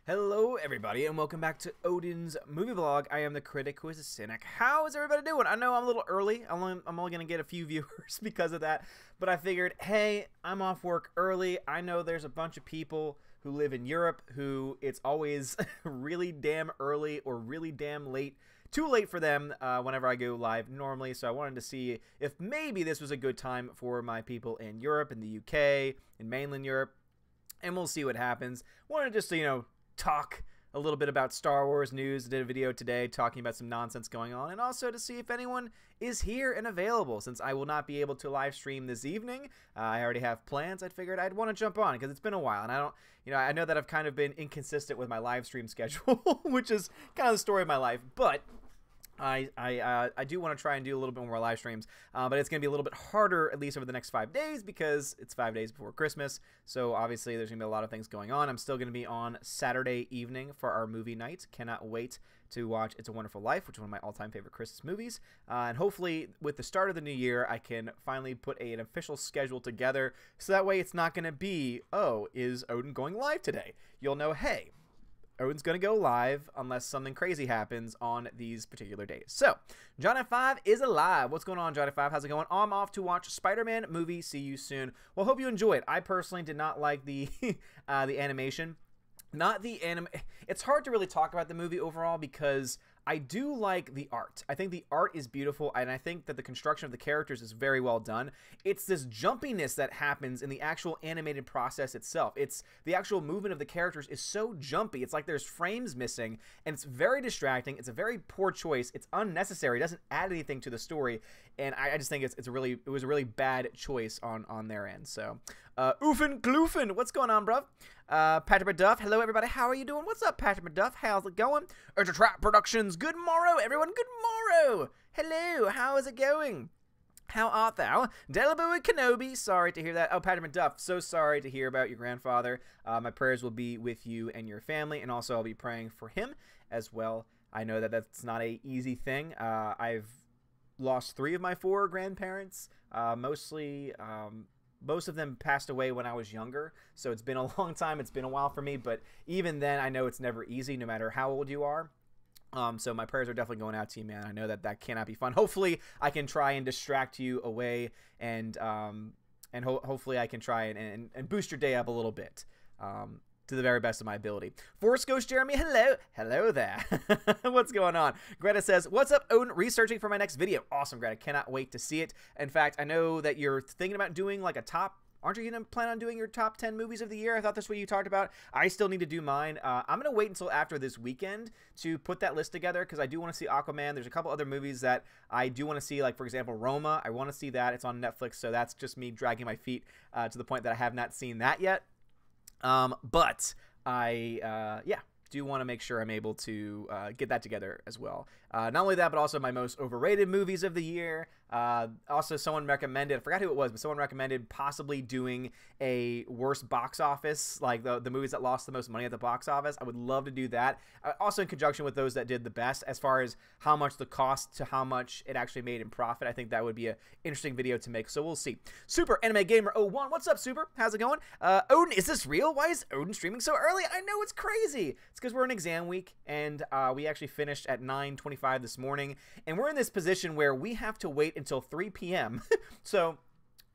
Hello everybody and welcome back to Odin's movie vlog. I am the critic who is a cynic. How is everybody doing? I know I'm a little early. I'm only going to get a few viewers because of that. But I figured, hey, I'm off work early. I know there's a bunch of people who live in Europe who it's always really damn early or really damn late. Too late for them whenever I go live normally. So I wanted to see if maybe this was a good time for my people in Europe, in the UK, in mainland Europe. And we'll see what happens. Wanted just to, talk a little bit about Star Wars news. I did a video today talking about some nonsense going on, and also to see if anyone is here and available. Since I will not be able to live stream this evening, I already have plans. I figured I'd want to jump on because it's been a while, and I know that I've kind of been inconsistent with my live stream schedule, which is kind of the story of my life, but I do want to try and do a little bit more live streams, but it's going to be a little bit harder, at least over the next 5 days, because it's 5 days before Christmas, so obviously there's going to be a lot of things going on. I'm still going to be on Saturday evening for our movie night. Cannot wait to watch It's a Wonderful Life, which is one of my all-time favorite Christmas movies, and hopefully with the start of the new year, I can finally put an official schedule together, so that way it's not going to be, oh, is Odin going live today? You'll know, hey, Odin's going to go live unless something crazy happens on these particular days. So, John F5 is alive. What's going on, John F5? How's it going? I'm off to watch Spider-Man movie. See you soon. Well, hope you enjoy it. I personally did not like the the animation. It's hard to really talk about the movie overall because I do like the art. I think the art is beautiful, and I think that the construction of the characters is very well done. It's this jumpiness that happens in the actual animated process itself. It's the actual movement of the characters is so jumpy. It's like there's frames missing, and it's very distracting. It's a very poor choice. It's unnecessary. It doesn't add anything to the story, and I just think it was a really bad choice on their end. So, Oofin Gloofin, what's going on, bruv? Patrick Maduff, hello everybody. How are you doing? What's up, Patrick Maduff? How's it going? Ultra Trap Productions, good morrow, everyone. Good morrow. Hello, how is it going? How art thou? Delaboo Kenobi, sorry to hear that. Oh, Patrick Maduff, so sorry to hear about your grandfather. My prayers will be with you and your family, and also I'll be praying for him as well. I know that that's not a easy thing. I've lost 3 of my 4 grandparents, most of them passed away when I was younger, so it's been a long time. It's been a while for me, but even then, I know it's never easy, no matter how old you are. So my prayers are definitely going out to you, man. I know that cannot be fun. Hopefully, I can try and distract you away, and hopefully I can try and boost your day up a little bit. To the very best of my ability. Force Ghost Jeremy, hello there. What's going on? Greta says, what's up, Odin? Researching for my next video. Awesome, Greta. Cannot wait to see it. In fact, I know that you're thinking about doing like a top. Aren't you going to plan on doing your top 10 movies of the year? I thought that's what you talked about. I still need to do mine. I'm going to wait until after this weekend to put that list together because I do want to see Aquaman. There's a couple other movies that I do want to see, like, for example, Roma. I want to see that. It's on Netflix, so that's just me dragging my feet to the point that I have not seen that yet. But I, do want to make sure I'm able to get that together as well. Not only that, but also my most overrated movies of the year. Also, someone recommended, I forgot who it was, but someone recommended possibly doing a worst box office, like the movies that lost the most money at the box office. I would love to do that. Also in conjunction with those that did the best, as far as how much the cost to how much it actually made in profit. I think that would be an interesting video to make, so we'll see. Super Anime Gamer 01, what's up, Super? How's it going? Odin, is this real? Why is Odin streaming so early? I know, it's crazy. It's because we're in exam week, and we actually finished at 9:25 this morning, and we're in this position where we have to wait until 3 p.m. So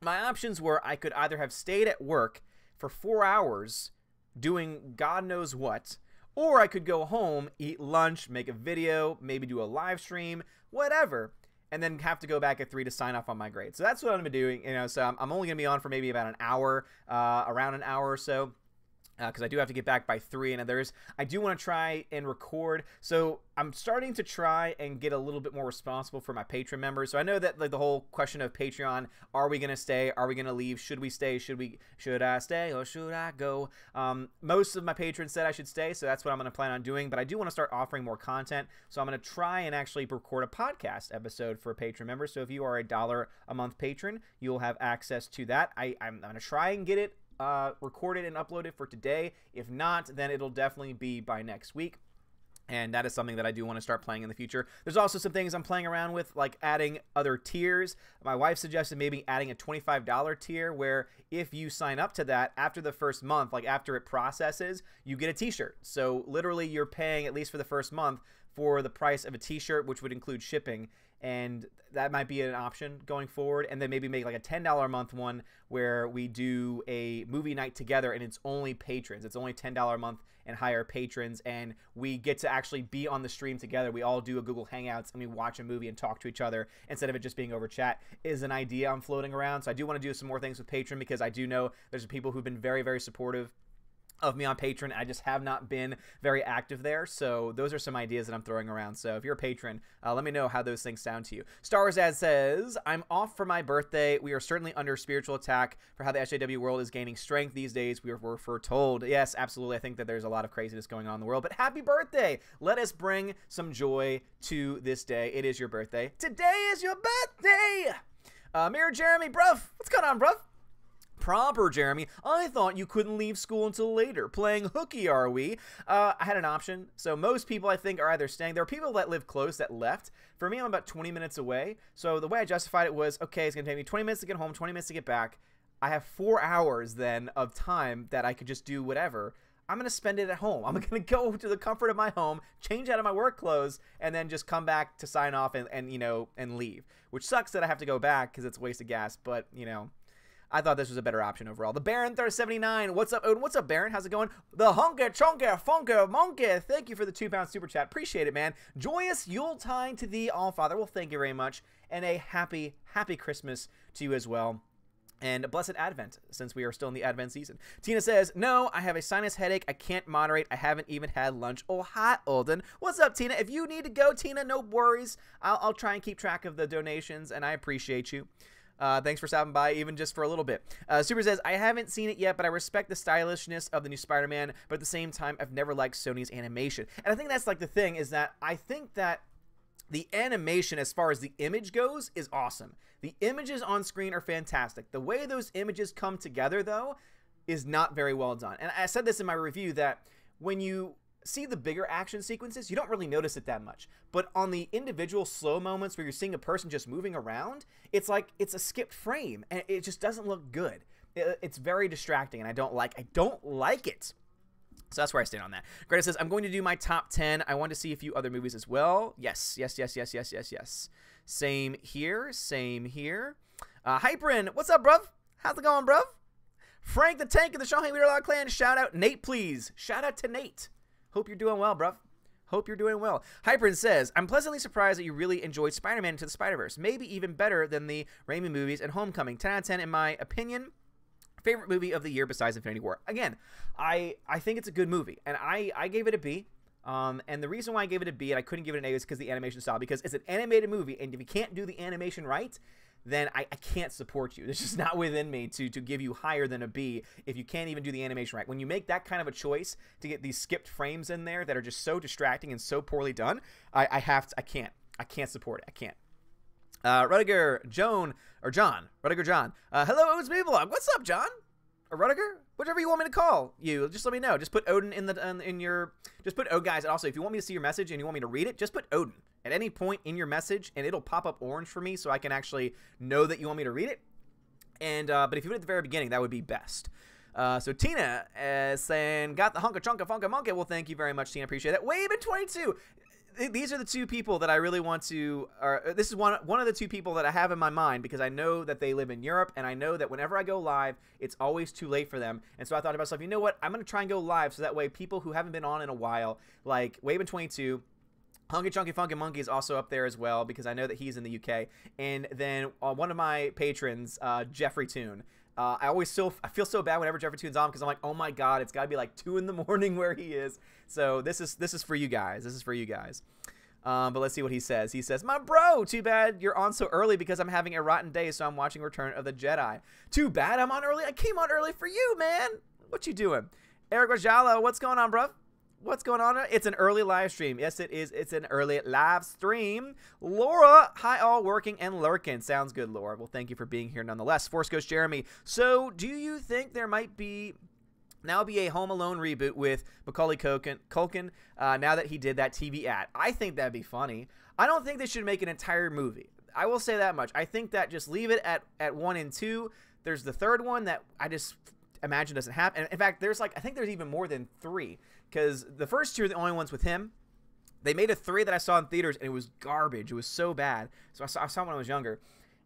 my options were I could either have stayed at work for 4 hours doing God knows what, or I could go home, eat lunch, make a video, maybe do a live stream, whatever, and then have to go back at 3 to sign off on my grade. So that's what I'm going to be doing. So I'm only going to be on for maybe about an hour, around an hour or so. Because I do have to get back by 3, and I do want to try and record. So I'm starting to try and get a little bit more responsible for my Patreon members. So I know that, like, the whole question of Patreon, are we going to stay? Are we going to leave? Should we stay? Should I stay or should I go? Most of my patrons said I should stay, so that's what I'm going to plan on doing. But I do want to start offering more content. So I'm going to try and actually record a podcast episode for Patreon members. So if you are a $1 a month patron, you'll have access to that. I'm going to try and get it recorded and uploaded for today. If not, then it'll definitely be by next week. And that is something that I do want to start playing in the future. There's also some things I'm playing around with, like adding other tiers. My wife suggested maybe adding a $25 tier where if you sign up to that after the first month, like after it processes, you get a t-shirt. So literally you're paying, at least for the first month, for the price of a t-shirt, which would include shipping. And that might be an option going forward. And then maybe make like a $10 a month one where we do a movie night together and it's only patrons. It's only $10 a month and higher patrons, and we get to actually be on the stream together. We all do a Google Hangouts and we watch a movie and talk to each other instead of it just being over chat. Is an idea I'm floating around. So I do want to do some more things with Patreon because I do know there's people who've been very, very supportive of me on Patreon. I just have not been very active there. So those are some ideas that I'm throwing around. So if you're a patron, let me know how those things sound to you. Star Wars Ad says, I'm off for my birthday. We are certainly under spiritual attack for how the SJW world is gaining strength these days. We were foretold. Yes, absolutely. I think that there's a lot of craziness going on in the world, but happy birthday. Let us bring some joy to this day. It is your birthday. Today is your birthday. Mirror Jeremy, bruv. What's going on, bruv? Proper, Jeremy. I thought you couldn't leave school until later. Playing hooky, are we? I had an option. So most people, I think, are either staying. There are people that live close that left. For me, I'm about 20 minutes away. So the way I justified it was, okay, it's going to take me 20 minutes to get home, 20 minutes to get back. I have 4 hours then of time that I could just do whatever. I'm going to spend it at home. I'm going to go to the comfort of my home, change out of my work clothes, and then just come back to sign off and leave. Which sucks that I have to go back because it's a waste of gas, but, you know, I thought this was a better option overall. The Baron 3079. What's up, Odin? What's up, Baron? How's it going? The Hunker Chonker Funker Monkey. Thank you for the £2 super chat. Appreciate it, man. Joyous Yuletide to thee, All Father. Well, thank you very much. And a happy, happy Christmas to you as well. And a blessed Advent, since we are still in the Advent season. Tina says, no, I have a sinus headache. I can't moderate. I haven't even had lunch. Oh, hi, Olden. What's up, Tina? If you need to go, Tina, no worries. I'll try and keep track of the donations, and I appreciate you. Thanks for stopping by, even just for a little bit. Super says, I haven't seen it yet, but I respect the stylishness of the new Spider-Man, but at the same time, I've never liked Sony's animation. And I think that's like the thing, is that I think that the animation, as far as the image goes, is awesome. The images on screen are fantastic. The way those images come together, though, is not very well done. And I said this in my review, that when you see the bigger action sequences, you don't really notice it that much. But on the individual slow moments where you're seeing a person just moving around, it's like it's a skipped frame, and it just doesn't look good. It's very distracting, and I don't like it. So that's where I stand on that. Greta says, I'm going to do my top 10. I want to see a few other movies as well. Yes. Same here. Hyperin, what's up, bruv? How's it going, bruv? Frank the Tank of the Shanghai Leader Law Clan, shout out. Nate, please. Shout out to Nate. Hope you're doing well, bruv. Hope you're doing well. Hyperin says, I'm pleasantly surprised that you really enjoyed Spider-Man Into the Spider-Verse. Maybe even better than the Raimi movies and Homecoming. 10 out of 10 in my opinion. Favorite movie of the year besides Infinity War. Again, I think it's a good movie, and I gave it a B. And the reason why I gave it a B and I couldn't give it an A is because the animation style. Because it's an animated movie, and if you can't do the animation right, then I can't support you. It's just not within me to give you higher than a B if you can't even do the animation right. When you make that kind of a choice to get these skipped frames in there that are just so distracting and so poorly done, I can't support it. I can't. Rudiger John. Hello, Odin's Movie Vlog. What's up, John? Or Rudiger? Whatever you want me to call you, just let me know. Just put Odin just put Odin, guys. And also, if you want me to see your message and you want me to read it, just put Odin at any point in your message, and it'll pop up orange for me so I can actually know that you want me to read it. And but if you put it at the very beginning, that would be best. So Tina is saying, got the hunka chunka funka monkey. Well, thank you very much, Tina. Appreciate that. Waven22. These are the two people that I really want to, this is one of the two people that I have in my mind, because I know that they live in Europe, and I know that whenever I go live, it's always too late for them. And so I thought to myself, you know what, I'm going to try and go live, so that way people who haven't been on in a while, like Waven22, Hunky Chunky Funky Monkey is also up there as well, because I know that he's in the UK. And then one of my patrons, Jeffrey Toon. I feel so bad whenever Jeffrey Toon's on, because I'm like, oh my god, it's got to be like 2 in the morning where he is. So this is for you guys. This is for you guys. But let's see what he says. He says, my bro, too bad you're on so early because I'm having a rotten day, so I'm watching Return of the Jedi. Too bad I'm on early. I came on early for you, man. What you doing? Eric Rajala, what's going on, bruv? What's going on? It's an early live stream. Yes, it is. It's an early live stream. Laura, hi all, working and lurking. Sounds good, Laura. Well, thank you for being here nonetheless. Force Ghost Jeremy. So, do you think there might be now be a Home Alone reboot with Macaulay Culkin now that he did that TV ad. I think that'd be funny. I don't think they should make an entire movie. I will say that much. I think that just leave it at 1 and 2. There's the third one that I just imagine doesn't happen. And in fact, I think there's even more than 3, because the first 2 are the only ones with him. They made a 3 that I saw in theaters, and it was garbage. It was so bad. So I saw when I was younger.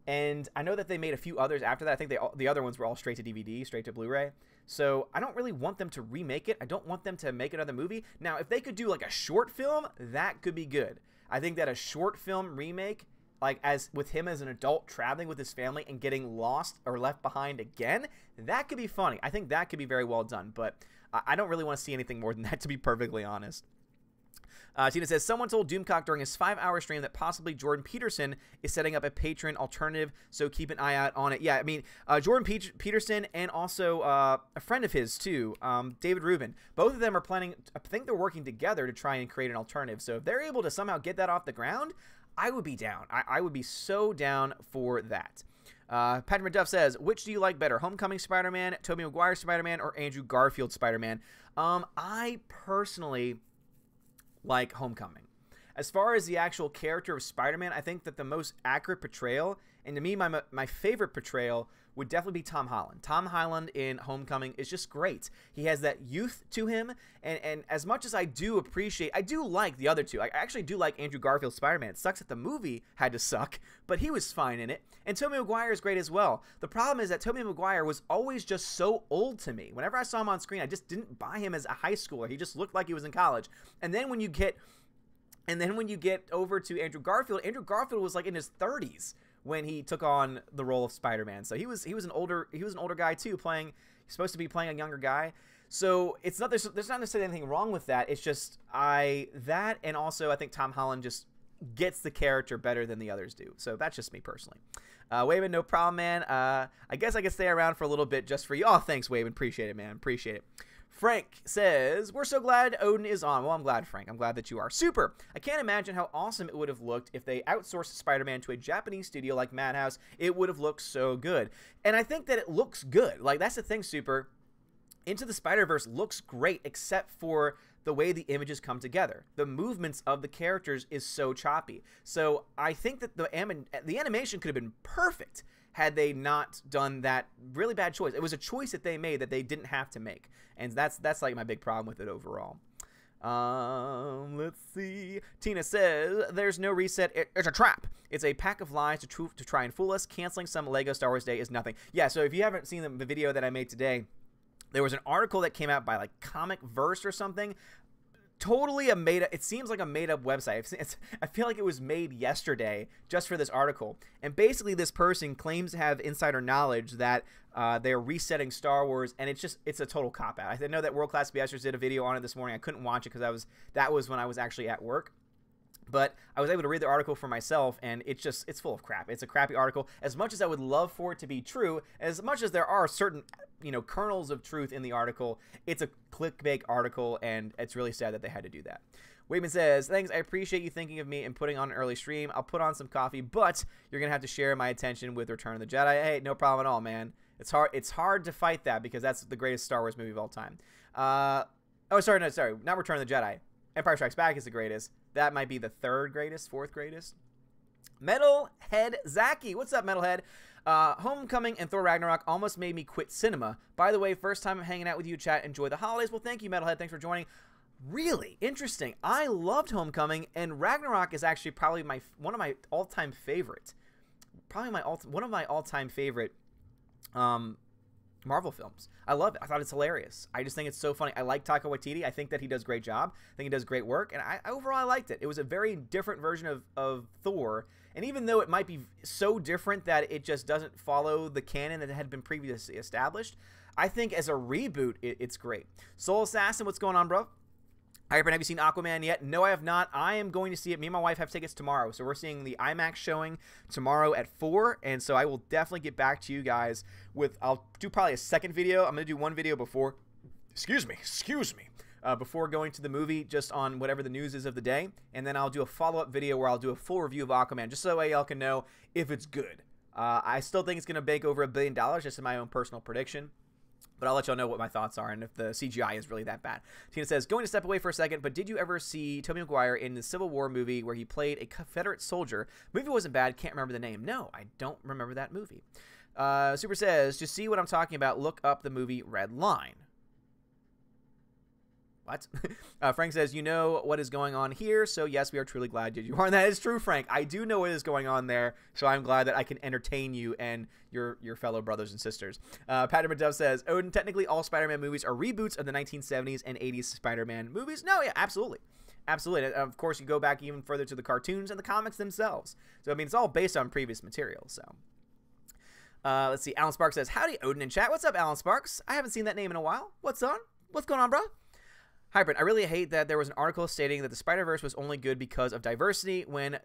And I know that they made a few others after that. I think the other ones were all straight to DVD, straight to Blu-ray. So I don't really want them to remake it. I don't want them to make another movie. Now, if they could do like a short film, that could be good. I think that a short film remake, like as with him as an adult traveling with his family and getting lost or left behind again, that could be funny. I think that could be very well done. But I don't really want to see anything more than that, to be perfectly honest. Tina says, someone told Doomcock during his 5-hour stream that possibly Jordan Peterson is setting up a Patreon alternative, so keep an eye out on it. Yeah, I mean, Jordan Peterson and also a friend of his, too, David Rubin. Both of them are planning, I think they're working together to try and create an alternative. So if they're able to somehow get that off the ground, I would be down. I would be so down for that. Patrick McDuff says, which do you like better, Homecoming Spider-Man, Tobey Maguire Spider-Man, or Andrew Garfield Spider-Man? I personally like Homecoming. As far as the actual character of Spider-Man, I think that the most accurate portrayal, and to me, my favorite portrayal, would definitely be Tom Holland. Tom Holland in Homecoming is just great. He has that youth to him, and as much as I do like the other 2. I actually do like Andrew Garfield's Spider-Man. It sucks that the movie had to suck, but he was fine in it. And Tobey Maguire is great as well. The problem is that Tobey Maguire was always just so old to me. Whenever I saw him on screen, I just didn't buy him as a high schooler. He just looked like he was in college. And then when you get over to Andrew Garfield was like in his 30s when he took on the role of Spider-Man. So he was an older guy too, he's supposed to be playing a younger guy. So it's not there's not necessarily anything wrong with that. It's just and also I think Tom Holland just gets the character better than the others do. So that's just me personally. Wayman, no problem, man. I guess I can stay around for a little bit just for you. Oh, thanks, Wayman. Appreciate it, man. Appreciate it. Frank says, we're so glad Odin is on. Well, I'm glad, Frank. I'm glad that you are. Super. I can't imagine how awesome it would have looked if they outsourced Spider-Man to a Japanese studio like Madhouse. It would have looked so good. And I think that it looks good. Like, that's the thing, Super. Into the Spider-Verse looks great, except for the way the images come together. The movements of the characters is so choppy. So I think that the animation could have been perfect had they not done that really bad choice. It was a choice that they made that they didn't have to make. And that's like my big problem with it overall. Let's see. Tina says, there's no reset. It's a trap. It's a pack of lies to try and fool us. Canceling some Lego Star Wars Day is nothing. Yeah, so if you haven't seen the video that I made today, there was an article that came out by like Comic Verse or something. Totally it seems like a made-up website. I feel like it was made yesterday just for this article. And basically this person claims to have insider knowledge that they're resetting Star Wars, and it's a total cop-out. I know that World Class BSers did a video on it this morning. I couldn't watch it because that was when I was actually at work. But I was able to read the article for myself, and it's full of crap. It's a crappy article. As much as I would love for it to be true, as much as there are certain, kernels of truth in the article, it's a clickbait article, and it's really sad that they had to do that. Wayman says, thanks, I appreciate you thinking of me and putting on an early stream. I'll put on some coffee, but you're going to have to share my attention with Return of the Jedi. Hey, no problem at all, man. It's hard to fight that because that's the greatest Star Wars movie of all time. Sorry, not Return of the Jedi. Empire Strikes Back is the greatest. That might be the third greatest, fourth greatest. Metalhead Zaki. What's up, Metalhead? Homecoming and Thor Ragnarok almost made me quit cinema. By the way, first time I'm hanging out with you, chat. Enjoy the holidays. Well, thank you, Metalhead. Thanks for joining. Really interesting. I loved Homecoming, and Ragnarok is actually probably one of my all-time favorite. One of my all-time favorite Marvel films. I love it. I thought it's hilarious. I just think it's so funny. I like Taika Waititi. I think that he does a great job. I think he does great work, and overall I liked it. It was a very different version of Thor, and even though it might be so different that it just doesn't follow the canon that had been previously established, I think as a reboot, it's great. Soul Assassin, what's going on, bro? Hyper, have you seen Aquaman yet? No, I have not. I am going to see it. Me and my wife have tickets tomorrow. So we're seeing the IMAX showing tomorrow at 4. And so I will definitely get back to you guys I'll do probably a second video. I'm going to do one video before, before going to the movie, just on whatever the news is of the day. And then I'll do a follow-up video where I'll do a full review of Aquaman, just so that way y'all can know if it's good. I still think it's going to bake over $1 billion, just in my own personal prediction. But I'll let y'all know what my thoughts are and if the CGI is really that bad. Tina says, going to step away for a second, but did you ever see Tobey Maguire in the Civil War movie where he played a Confederate soldier? Movie wasn't bad. Can't remember the name. No, I don't remember that movie. Super says, to see what I'm talking about, look up the movie Red Line. What? Frank says, you know what is going on here, so yes, we are truly glad you are. And that is true, Frank. I do know what is going on there, so I'm glad that I can entertain you and your fellow brothers and sisters. Patrick McDuff says, Odin, technically all Spider-Man movies are reboots of the 1970s and 80s Spider-Man movies. No, yeah, absolutely. Absolutely. And of course, you go back even further to the cartoons and the comics themselves. So, I mean, it's all based on previous material, so... let's see. Alan Sparks says, howdy, Odin in chat. What's up, Alan Sparks? I haven't seen that name in a while. What's on? What's going on, bro? Hi, Brent. I really hate that there was an article stating that the Spider-Verse was only good because of diversity. When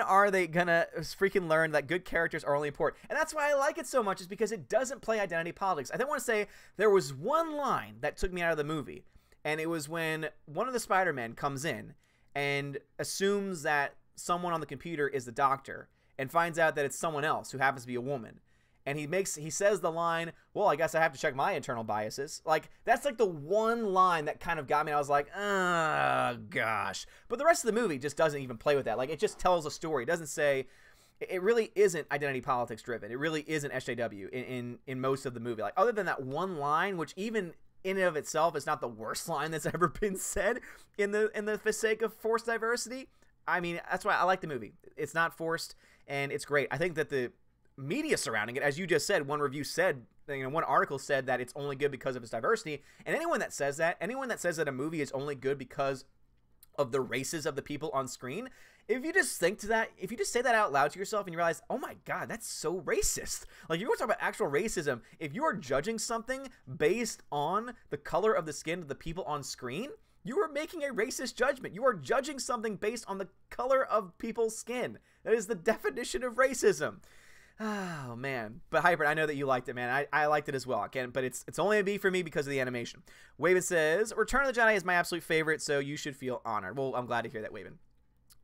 are they gonna freaking learn that good characters are only important? And that's why I like it so much, is because it doesn't play identity politics. I don't want to say there was one line that took me out of the movie, and it was when one of the Spider-Men comes in and assumes that someone on the computer is the doctor and finds out that it's someone else who happens to be a woman. And he says the line, well, I guess I have to check my internal biases. Like, that's like the one line that kind of got me. I was like, oh, gosh. But the rest of the movie just doesn't even play with that. Like, it just tells a story. It doesn't say, it really isn't identity politics driven. It really isn't SJW in most of the movie. Like, other than that one line, which even in and of itself is not the worst line that's ever been said in the sake of forced diversity. I mean, that's why I like the movie. It's not forced, and it's great. I think that the media surrounding it, as you just said, one review said, one article said that it's only good because of its diversity, and anyone that says that a movie is only good because of the races of the people on screen, if you just say that out loud to yourself and you realize, oh my god, that's so racist. Like, you want to talk about actual racism, if you are judging something based on the color of the skin of the people on screen, you are making a racist judgment. You are judging something based on the color of people's skin. That is the definition of racism. Oh, man. But Hyper, I know that you liked it, man. I liked it as well. Again, but it's only a B for me because of the animation. Waven says, Return of the Jedi is my absolute favorite, so you should feel honored. Well, I'm glad to hear that, Waven.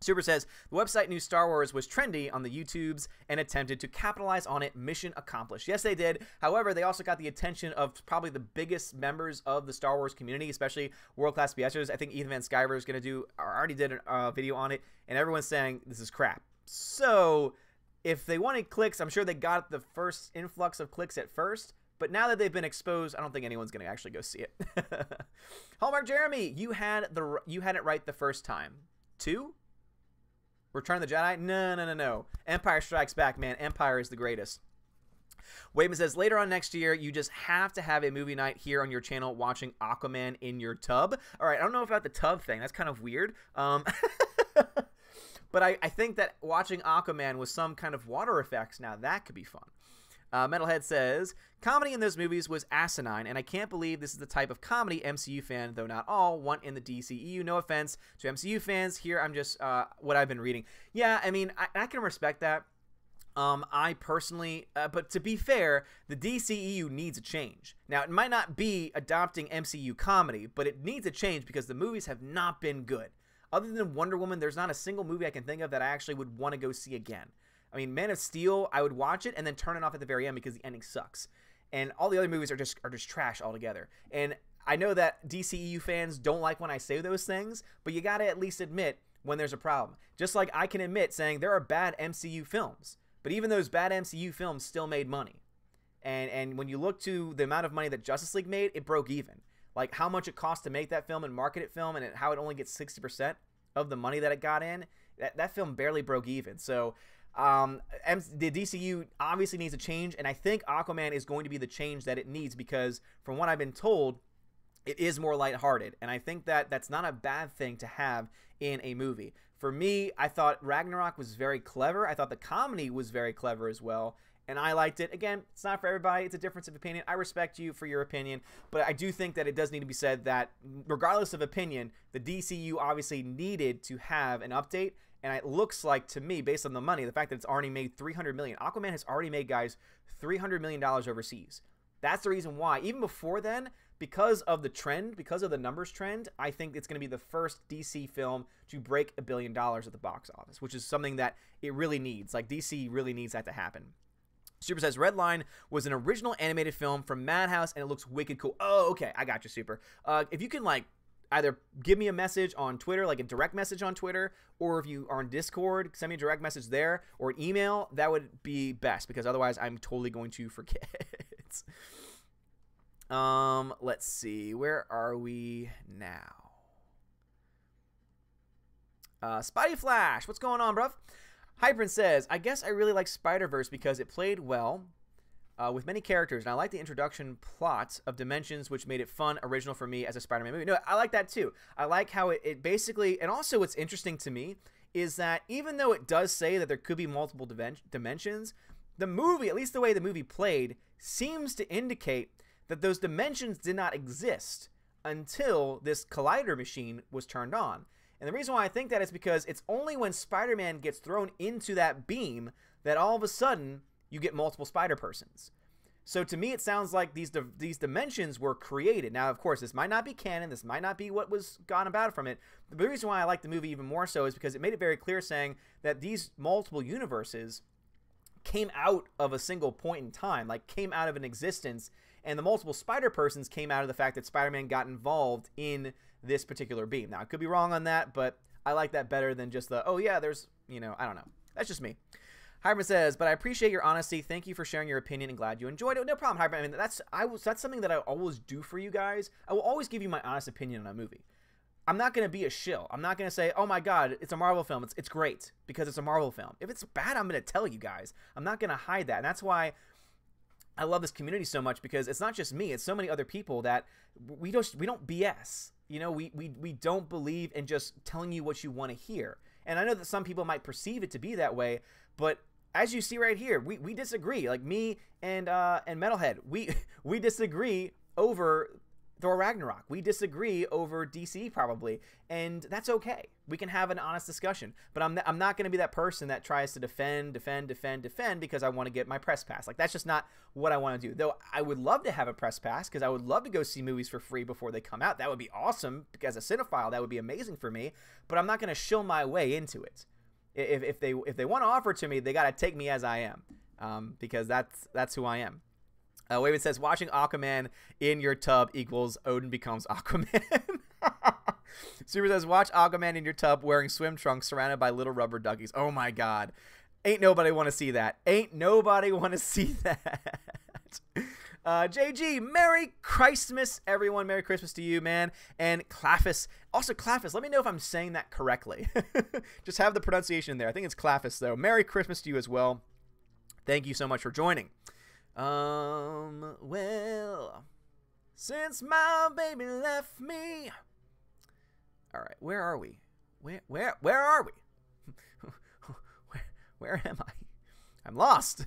Super says, the website knew Star Wars was trendy on the YouTubes and attempted to capitalize on it. Mission accomplished. Yes, they did. However, they also got the attention of probably the biggest members of the Star Wars community, especially world-class BSers. I think Ethan Van Sciver is going to do, or already did a video on it, and everyone's saying this is crap. So if they wanted clicks, I'm sure they got the first influx of clicks at first, but now that they've been exposed, I don't think anyone's going to actually go see it. Hallmark Jeremy, you had it right the first time. 2? Return of the Jedi? No. Empire Strikes Back, man. Empire is the greatest. Wayman says, later on next year, you just have to have a movie night here on your channel watching Aquaman in your tub. All right, I don't know about the tub thing. That's kind of weird. But I think that watching Aquaman with some kind of water effects, now that could be fun. Metalhead says, comedy in those movies was asinine, and I can't believe this is the type of comedy MCU fan, though not all, want in the DCEU. No offense to MCU fans. Here, I'm just what I've been reading. Yeah, I mean, I can respect that. I personally, but to be fair, the DCEU needs a change. Now, it might not be adopting MCU comedy, but it needs a change because the movies have not been good. Other than Wonder Woman, there's not a single movie I can think of that I actually would want to go see again. I mean, Man of Steel, I would watch it and then turn it off at the very end because the ending sucks. And all the other movies are just trash altogether. And I know that DCEU fans don't like when I say those things, but you got to at least admit when there's a problem. Just like I can admit saying there are bad MCU films, but even those bad MCU films still made money. And when you look to the amount of money that Justice League made, it broke even. Like how much it cost to make that film and market it film, and how it only gets 60% of the money that it got in, that film barely broke even. So the DCU obviously needs a change, and I think Aquaman is going to be the change that it needs because from what I've been told, it is more lighthearted, and I think that that's not a bad thing to have in a movie. For me, I thought Ragnarok was very clever. I thought the comedy was very clever as well, and I liked it. Again, it's not for everybody. It's a difference of opinion. I respect you for your opinion, but I do think that it does need to be said that regardless of opinion, the DCU obviously needed to have an update, and it looks like to me, based on the money, the fact that it's already made $300 million. Aquaman has already made, guys, $300 million overseas. That's the reason why. Even before then, because of the trend, because of the numbers trend, I think it's going to be the first DC film to break $1 billion at the box office, which is something that it really needs. Like, DC really needs that to happen. Super says, Redline was an original animated film from Madhouse, and it looks wicked cool. Oh, okay. I got you, Super. If you can, like, either give me a message on Twitter, like a direct message on Twitter, or if you are on Discord, send me a direct message there, or an email, that would be best, because otherwise I'm totally going to forget. Let's see. Where are we now? Spidey Flash, what's going on, bruv? Hyprin says, I guess I really like Spider-Verse because it played well with many characters, and I like the introduction plot of Dimensions, which made it fun, original for me as a Spider-Man movie. No, I like that too. I like how it basically, and also what's interesting to me is that even though it does say that there could be multiple dimensions, the movie, at least the way the movie played, seems to indicate that those dimensions did not exist until this collider machine was turned on. And the reason why I think that is because it's only when Spider-Man gets thrown into that beam that all of a sudden you get multiple Spider-Persons. So to me, it sounds like these dimensions were created. Now, of course, this might not be canon. This might not be what was gone about from it. But the reason why I like the movie even more so is because it made it very clear saying that these multiple universes came out of a single point in time, like came out of an existence. And the multiple Spider-Persons came out of the fact that Spider-Man got involved in this particular beam. Now, I could be wrong on that, but I like that better than just the, oh yeah, there's, you know, I don't know. That's just me. Hyman says, but I appreciate your honesty. Thank you for sharing your opinion and glad you enjoyed it. No problem, Hyman. I mean, that's something that I always do for you guys. I will always give you my honest opinion on a movie. I'm not going to be a shill. I'm not going to say, oh my God, it's a Marvel film. It's great because it's a Marvel film. If it's bad, I'm going to tell you guys. I'm not going to hide that. And that's why I love this community so much, because it's not just me. It's so many other people that we don't BS. You know, we don't believe in just telling you what you want to hear. And I know that some people might perceive it to be that way, but as you see right here, we disagree. Like me and Metalhead, we disagree over Thor Ragnarok. We disagree over DC probably, and that's okay. We can have an honest discussion. But I'm not going to be that person that tries to defend because I want to get my press pass. Like, that's just not what I want to do. Though I would love to have a press pass because I would love to go see movies for free before they come out. That would be awesome. Because as a cinephile, that would be amazing for me. But I'm not going to shill my way into it. If they want to offer it to me, they got to take me as I am, because that's who I am. Waven says, watching Aquaman in your tub equals Odin becomes Aquaman. Super says, watch Aquaman in your tub wearing swim trunks surrounded by little rubber duckies. Oh my God. Ain't nobody want to see that. Ain't nobody want to see that. JG, Merry Christmas, everyone. Merry Christmas to you, man. And Claffus. Also, Claffus, let me know if I'm saying that correctly. Just have the pronunciation there. I think it's Claffus, though. Merry Christmas to you as well. Thank you so much for joining. Well, since my baby left me. All right, where are we? Where are we? where am I? I'm lost.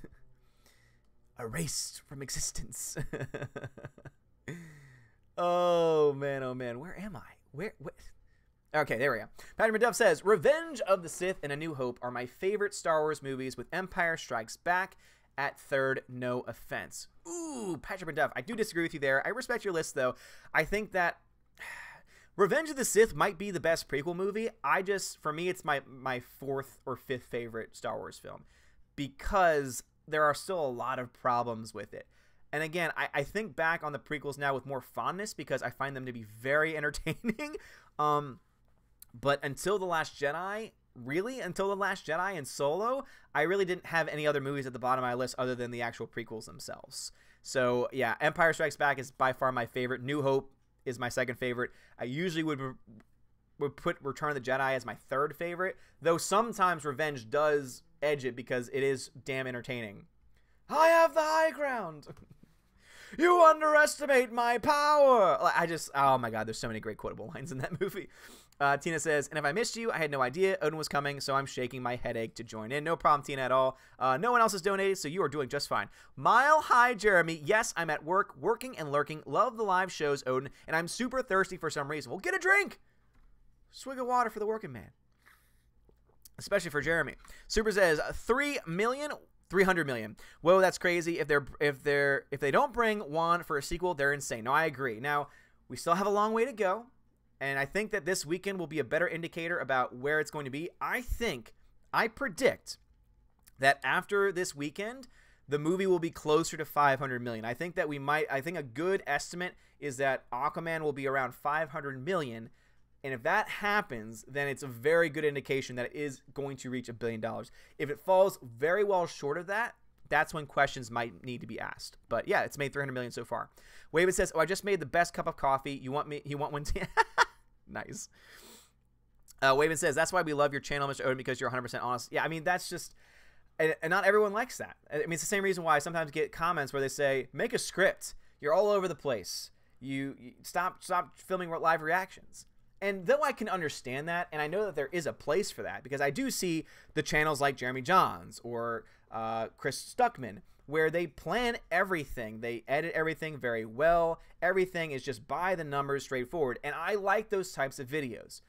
Erased from existence. Oh man, where am I? Where? Okay, there we go. Patrick McDuff says, Revenge of the Sith and A New Hope are my favorite Star Wars movies, with Empire Strikes Back at third. No offense. Ooh, Patrick McDuff, I do disagree with you there. I respect your list, though. I think that Revenge of the Sith might be the best prequel movie. For me, it's my fourth or fifth favorite Star Wars film, because there are still a lot of problems with it. And again, I think back on the prequels now with more fondness because I find them to be very entertaining. But until The Last Jedi, until The Last Jedi and Solo, I really didn't have any other movies at the bottom of my list other than the actual prequels themselves. So yeah, Empire Strikes Back is by far my favorite. New Hope is my second favorite. I usually would put Return of the Jedi as my third favorite, though sometimes Revenge does edge it because it is damn entertaining. I have the high ground. You underestimate my power. Oh my God, there's so many great quotable lines in that movie. Tina says, and if I missed you, I had no idea Odin was coming, so I'm shaking my headache to join in. No problem, Tina, at all. No one else has donated, so you are doing just fine. Mile High Jeremy, yes, I'm at work, working and lurking. Love the live shows, Odin, and I'm super thirsty for some reason. Well, get a drink. Swig of water for the working man. Especially for Jeremy. Super says, 300 million. Whoa, that's crazy. If they don't bring Juan for a sequel, they're insane. No, I agree. Now, we still have a long way to go, and I think that this weekend will be a better indicator about where it's going to be. I predict that after this weekend, the movie will be closer to 500 million. I think a good estimate is that Aquaman will be around 500 million. And if that happens, then it's a very good indication that it is going to reach $1 billion. If it falls very well short of that, that's when questions might need to be asked. But yeah, it's made 300 million so far. Waven says, "Oh, I just made the best cup of coffee. You want one too?" Nice. Waven says, "That's why we love your channel, Mr. Odin, because you're 100% honest." Yeah, I mean, that's just, and not everyone likes that. I mean, it's the same reason why I sometimes get comments where they say, "Make a script. You're all over the place. You stop filming live reactions." And though I can understand that, and I know that there is a place for that, because I do see the channels like Jeremy Johns or Chris Stuckman, where they plan everything. They edit everything very well. Everything is just by the numbers, straightforward. And I like those types of videos.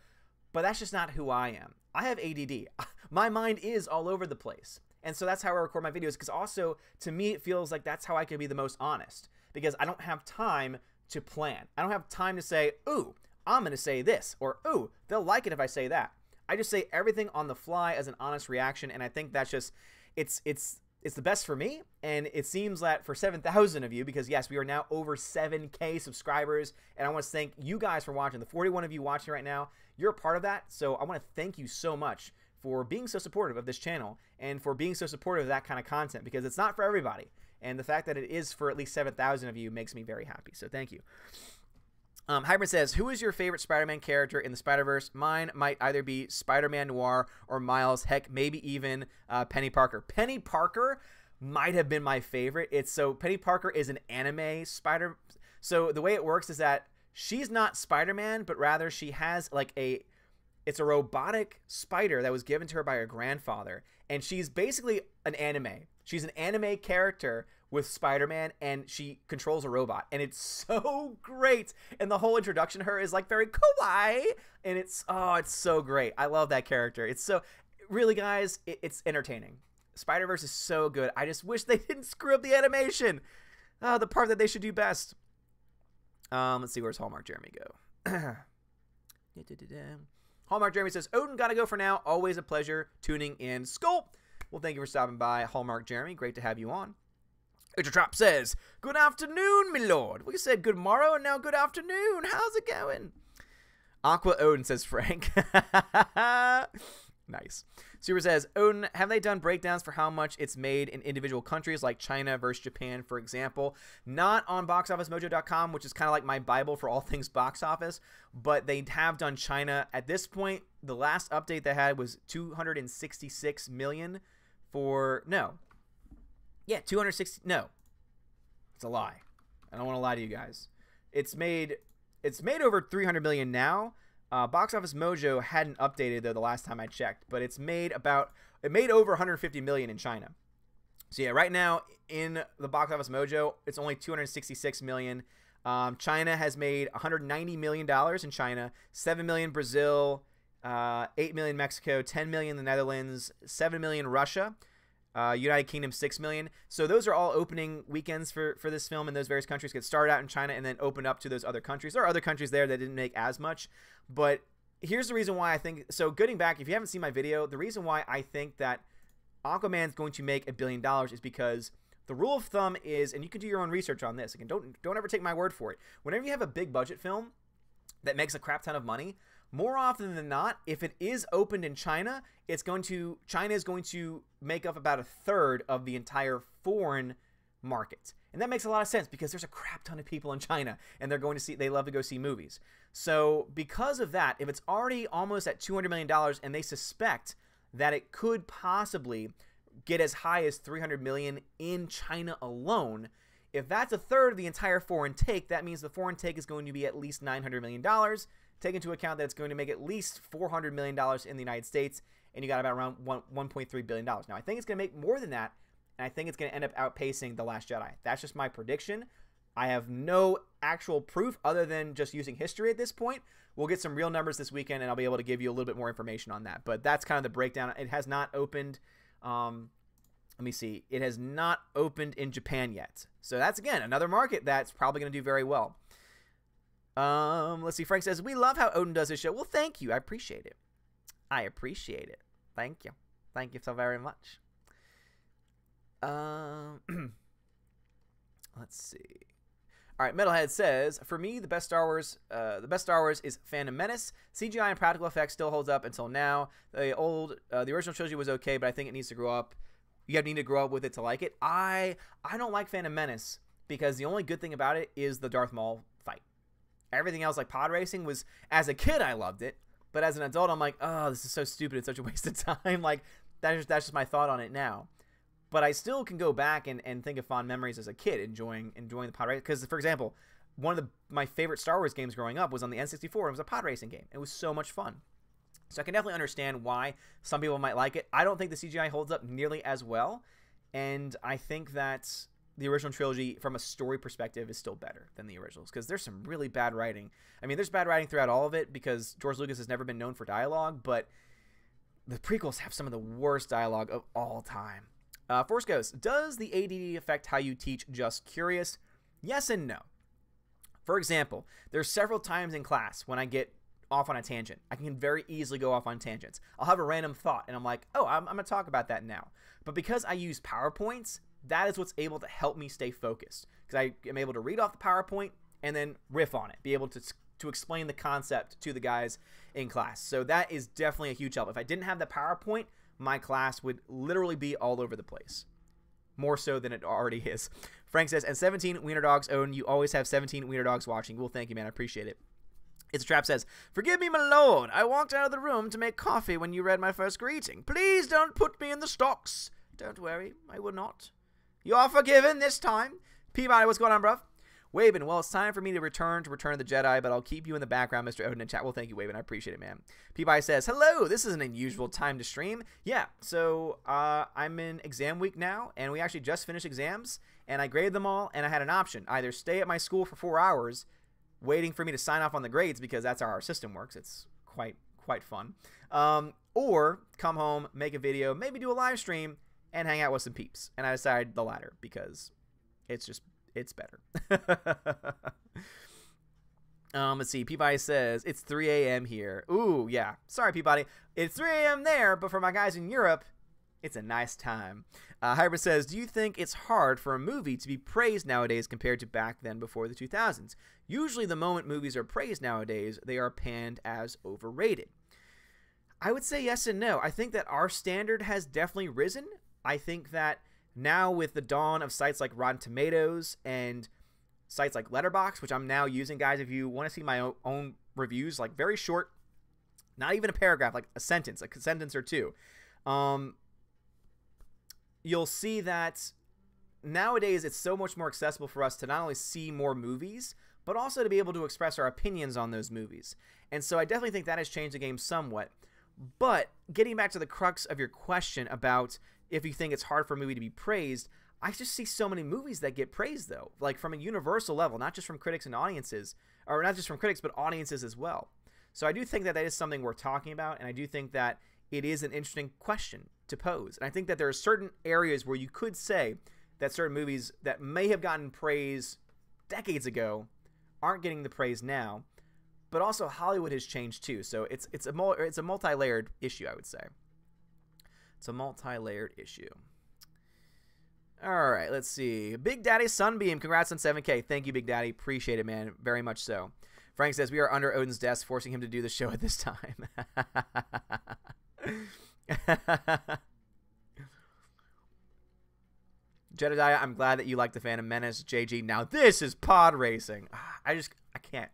But that's just not who I am. I have ADD. My mind is all over the place. And so that's how I record my videos, because also, to me, it feels like that's how I can be the most honest, because I don't have time to plan. I don't have time to say, ooh, I'm going to say this, or, ooh, they'll like it if I say that. I just say everything on the fly as an honest reaction, and I think that's just, it's the best for me, and it seems that for 7,000 of you, because yes, we are now over 7K subscribers, and I want to thank you guys for watching. The 41 of you watching right now, you're a part of that, so I want to thank you so much for being so supportive of this channel, and for being so supportive of that kind of content, because it's not for everybody, and the fact that it is for at least 7,000 of you makes me very happy, so thank you. Hybrid says, "Who is your favorite Spider-Man character in the Spider-Verse? Mine might either be Spider-Man Noir or Miles. Heck, maybe even Penny Parker." Penny Parker might have been my favorite. Penny Parker is an anime Spider. So the way it works is that she's not Spider-Man, but rather she has like it's a robotic spider that was given to her by her grandfather, and she's basically an anime. She's an anime character with Spider-Man, and she controls a robot, and it's so great. And the whole introduction to her is like very kawaii, and it's so great. I love that character. It's so, really, guys, it's entertaining. Spider-Verse is so good. I just wish they didn't screw up the animation. The part that they should do best. Let's see, where's Hallmark Jeremy go? Hallmark Jeremy says, "Odin, gotta go for now. Always a pleasure tuning in." Skull. Well, thank you for stopping by, Hallmark Jeremy. Great to have you on. Ultra Trap says, "Good afternoon, my lord." We said good morrow, and now good afternoon. How's it going? Aqua Odin, says Frank. Nice. Super says, "Odin, have they done breakdowns for how much it's made in individual countries like China versus Japan, for example?" Not on boxofficemojo.com, which is kind of like my Bible for all things box office, but they have done China. At this point, the last update they had was 266 million for, no. Yeah, 260, no. It's a lie. I don't want to lie to you guys. It's made over 300 million now. Box Office Mojo hadn't updated though the last time I checked, but it made over 150 million in China. So yeah, right now in the Box Office Mojo, it's only 266 million. China has made $190 million in China, 7 million Brazil, 8 million Mexico, 10 million the Netherlands, 7 million Russia. United Kingdom, 6 million. So those are all opening weekends for this film in those various countries. Get started out in China and then open up to those other countries. There are other countries there that didn't make as much, but here's the reason why I think, so getting back, if you haven't seen my video, the reason why I think that Aquaman's going to make $1 billion is because the rule of thumb is, and you can do your own research on this, again, don't ever take my word for it. Whenever you have a big budget film that makes a crap ton of money, more often than not, if it is opened in China, China is going to make up about 1/3 of the entire foreign market. And that makes a lot of sense because there's a crap ton of people in China and they love to go see movies. So because of that, if it's already almost at $200 million and they suspect that it could possibly get as high as 300 million in China alone, if that's 1/3 of the entire foreign take, that means the foreign take is going to be at least $900 million. Take into account that it's going to make at least $400 million in the United States, and you got about around $1.3 billion. Now, I think it's going to make more than that, and I think it's going to end up outpacing The Last Jedi. That's just my prediction. I have no actual proof other than just using history at this point. We'll get some real numbers this weekend, and I'll be able to give you a little bit more information on that. But that's kind of the breakdown. It has not opened. Let me see. It has not opened in Japan yet. So that's, again, another market that's probably going to do very well. Let's see. Frank says, "We love how Odin does his show." Well, thank you. I appreciate it. I appreciate it. Thank you. Thank you so very much. Let's see. All right, Metalhead says, for me, the best Star Wars is Phantom Menace. CGI and practical effects still holds up until now. The original trilogy was okay, but I think it needs to grow up. You need to grow up with it to like it. I don't like Phantom Menace because the only good thing about it is the Darth Maul fight. Everything else, like pod racing, was, as a kid, I loved it. But as an adult, I'm like, oh, this is so stupid. It's such a waste of time. Like, that's just my thought on it now. But I still can go back and think of fond memories as a kid, enjoying the pod racing. Because, for example, one of my favorite Star Wars games growing up was on the N64. It was a pod racing game. It was so much fun. So I can definitely understand why some people might like it. I don't think the CGI holds up nearly as well. And I think that the original trilogy, from a story perspective, is still better than the originals. Because there's some really bad writing. I mean, there's bad writing throughout all of it because George Lucas has never been known for dialogue. But the prequels have some of the worst dialogue of all time. Force Ghost, does the ADD affect how you teach? Just curious. Yes and no. For example, there's several times in class when I get off on a tangent. I can very easily go off on tangents. I'll have a random thought, and I'm like, oh, I'm going to talk about that now. But because I use PowerPoints, that is what's able to help me stay focused. Because I am able to read off the PowerPoint and then riff on it, be able to explain the concept to the guys in class. So that is definitely a huge help. If I didn't have the PowerPoint, my class would literally be all over the place. More so than it already is. Frank says, and 17 wiener dogs own. You always have 17 wiener dogs watching. Well, thank you, man. I appreciate it. It's a Trap says, forgive me, my lord. I walked out of the room to make coffee when you read my first greeting. Please don't put me in the stocks. Don't worry. I will not. You are forgiven this time. Peabody, what's going on, bruv? Waven, well, it's time for me to return of the Jedi, but I'll keep you in the background, Mr. Odin, in chat. Well, thank you, Waven. I appreciate it, man. Peabody says, hello, this is an unusual time to stream. Yeah, so I'm in exam week now, and we actually just finished exams, and I graded them all, and I had an option. Either stay at my school for 4 hours, waiting for me to sign off on the grades, because that's how our system works. It's quite fun. Or come home, make a video, maybe do a live stream, and hang out with some peeps. And I decided the latter, because it's better. Let's see. Peabody says, it's 3 a.m. here. Ooh, yeah. Sorry, Peabody. It's 3 a.m. there, but for my guys in Europe, it's a nice time. Hybrid says, do you think it's hard for a movie to be praised nowadays compared to back then before the 2000s? Usually the moment movies are praised nowadays, they are panned as overrated. I would say yes and no. I think that our standard has definitely risen. I think that now with the dawn of sites like Rotten Tomatoes and sites like Letterboxd, which I'm now using, guys, if you want to see my own reviews, like very short, not even a paragraph, like a sentence or two, you'll see that nowadays it's so much more accessible for us to not only see more movies, but also to be able to express our opinions on those movies. And so I definitely think that has changed the game somewhat. But getting back to the crux of your question about if you think it's hard for a movie to be praised, I just see so many movies that get praised, though, like from a universal level, not just from critics and audiences, or not just from critics, but audiences as well. So I do think that that is something worth talking about, and I do think that it is an interesting question to pose. And I think that there are certain areas where you could say that certain movies that may have gotten praise decades ago aren't getting the praise now, but also Hollywood has changed too. So it's a multi-layered issue, I would say. It's a multi-layered issue. All right, let's see. Big Daddy Sunbeam, congrats on 7K. Thank you, Big Daddy. Appreciate it, man. Very much so. Frank says, we are under Odin's desk, forcing him to do the show at this time. Jedediah, I'm glad that you like the Phantom Menace. JG, now this is pod racing. I can't.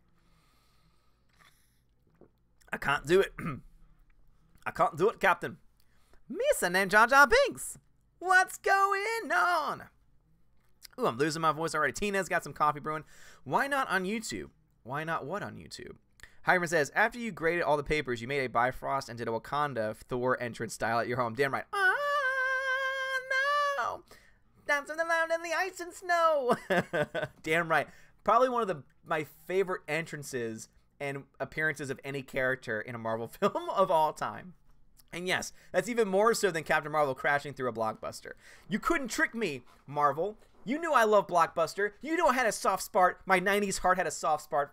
I can't do it. I can't do it, Captain. Missa named Jar Jar Binks. What's going on? Ooh, I'm losing my voice already. Tina's got some coffee brewing. Why not on YouTube? Why not what on YouTube? Hyman says, after you graded all the papers, you made a Bifrost and did a Wakanda Thor entrance style at your home. Damn right. Oh, no. Dancing around in the ice and snow. Damn right. Probably one of my favorite entrances and appearances of any character in a Marvel film of all time. And yes, that's even more so than Captain Marvel crashing through a blockbuster. You couldn't trick me, Marvel. You knew I love Blockbuster. You knew I had a soft spot. My 90s heart had a soft spot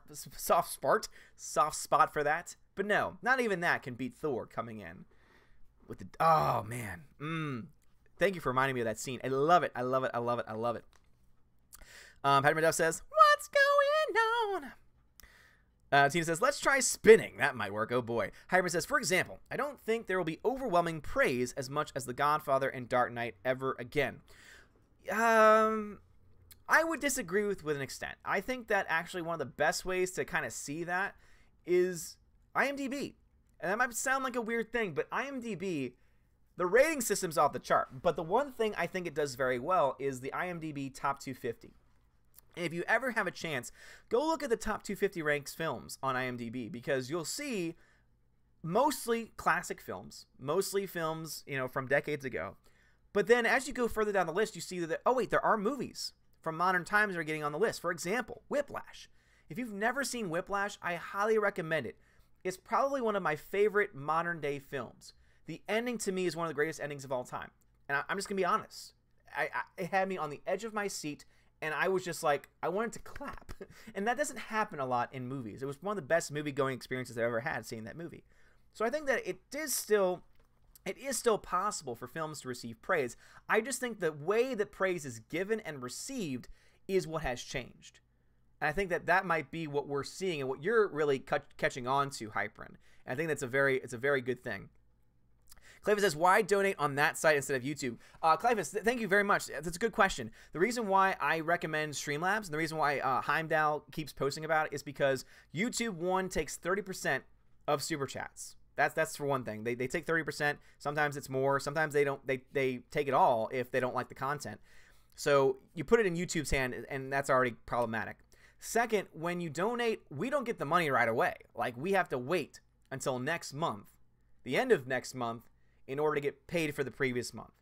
for that. But no, not even that can beat Thor coming in with the, oh man, Thank you for reminding me of that scene. I love it. I love it. I love it. I love it. Patty Duff says, "What's going on?" Tina says, "Let's try spinning. That might work." Oh boy. Hyper says, "For example, I don't think there will be overwhelming praise as much as The Godfather and Dark Knight ever again." I would disagree with an extent. I think that actually one of the best ways to kind of see that is IMDb. And that might sound like a weird thing, but IMDb, the rating system's off the chart. But the one thing I think it does very well is the IMDb Top 250. And if you ever have a chance, go look at the Top 250 ranks films on IMDb, because you'll see mostly classic films, mostly films, from decades ago. But then as you go further down the list, you see that, oh wait, there are movies from modern times that are getting on the list. For example, Whiplash. If you've never seen Whiplash, I highly recommend it. It's probably one of my favorite modern day films. The ending to me is one of the greatest endings of all time. And I'm just going to be honest. It had me on the edge of my seat, and I was just like, I wanted to clap. And that doesn't happen a lot in movies. It was one of the best movie-going experiences I've ever had seeing that movie. So I think that it is still possible for films to receive praise. I just think the way that praise is given and received is what has changed. And I think that might be what we're seeing and what you're really catching on to, Hyperin. And I think it's a very good thing. Clavis says, "Why donate on that site instead of YouTube?" Clavis, thank you very much. That's a good question. The reason why I recommend Streamlabs and the reason why Heimdall keeps posting about it is because YouTube, one, takes 30% of Super Chats. That's for one thing. They take 30%. Sometimes it's more. Sometimes they don't. They take it all if they don't like the content. So you put it in YouTube's hand, and that's already problematic. Second, when you donate, we don't get the money right away. Like, we have to wait until next month, the end of next month, in order to get paid for the previous month.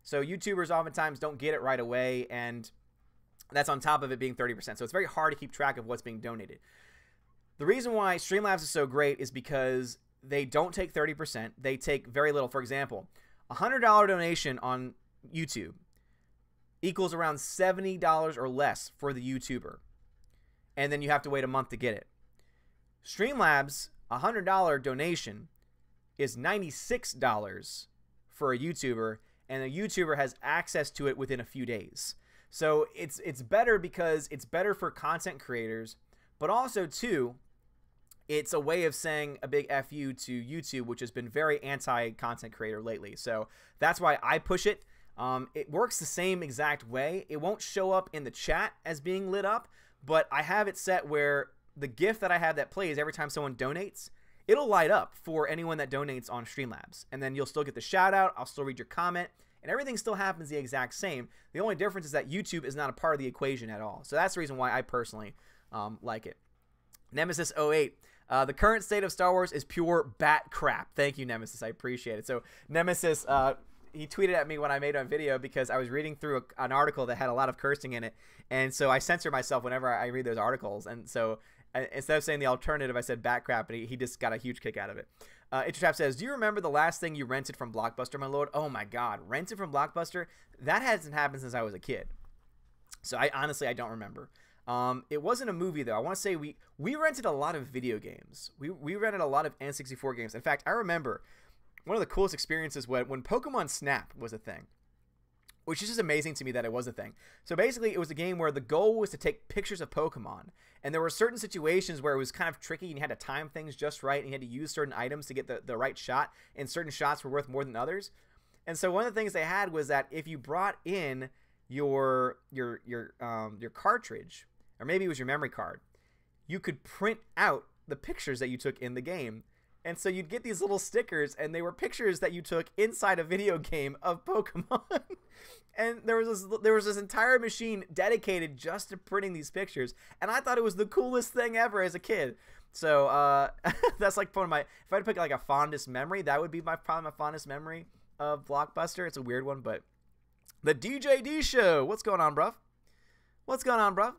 So YouTubers oftentimes don't get it right away, and that's on top of it being 30%. So it's very hard to keep track of what's being donated. The reason why Streamlabs is so great is because they don't take 30%. They take very little. For example, a $100 donation on YouTube equals around $70 or less for the YouTuber. And then you have to wait a month to get it. Streamlabs, a $100 donation is $96 for a YouTuber, and a YouTuber has access to it within a few days. So it's better because it's better for content creators, but also, too, it's a way of saying a big F you to YouTube, which has been very anti-content creator lately. So that's why I push it. It works the same exact way. It won't show up in the chat as being lit up, but I have it set where the GIF that I have that plays every time someone donates, it'll light up for anyone that donates on Streamlabs. And then you'll still get the shout out. I'll still read your comment, and everything still happens the exact same. The only difference is that YouTube is not a part of the equation at all. So that's the reason why I personally like it. Nemesis 08. The current state of Star Wars is pure bat crap. Thank you, Nemesis. I appreciate it. So Nemesis, he tweeted at me when I made a video because I was reading through an article that had a lot of cursing in it. And so I censor myself whenever I read those articles. And so instead of saying the alternative, I said bat crap, and he just got a huge kick out of it. Intertrap says, "Do you remember the last thing you rented from Blockbuster, my lord?" Oh my God, rented from Blockbuster? That hasn't happened since I was a kid. So honestly, I don't remember. It wasn't a movie, though. I want to say we rented a lot of video games. We rented a lot of N64 games. In fact, I remember one of the coolest experiences when Pokemon Snap was a thing, which is just amazing to me that it was a thing. So basically, it was a game where the goal was to take pictures of Pokemon, and there were certain situations where it was kind of tricky, and you had to time things just right, and you had to use certain items to get the right shot, and certain shots were worth more than others. And so one of the things they had was that if you brought in your cartridge, or maybe it was your memory card, you could print out the pictures that you took in the game. And so you'd get these little stickers, and they were pictures that you took inside a video game of Pokemon. And there was this entire machine dedicated just to printing these pictures, and I thought it was the coolest thing ever as a kid. So that's like one of my, if I had to pick like a fondest memory, that would be probably my fondest memory of Blockbuster. It's a weird one, but the DJD show. What's going on, bruv? What's going on, bruv?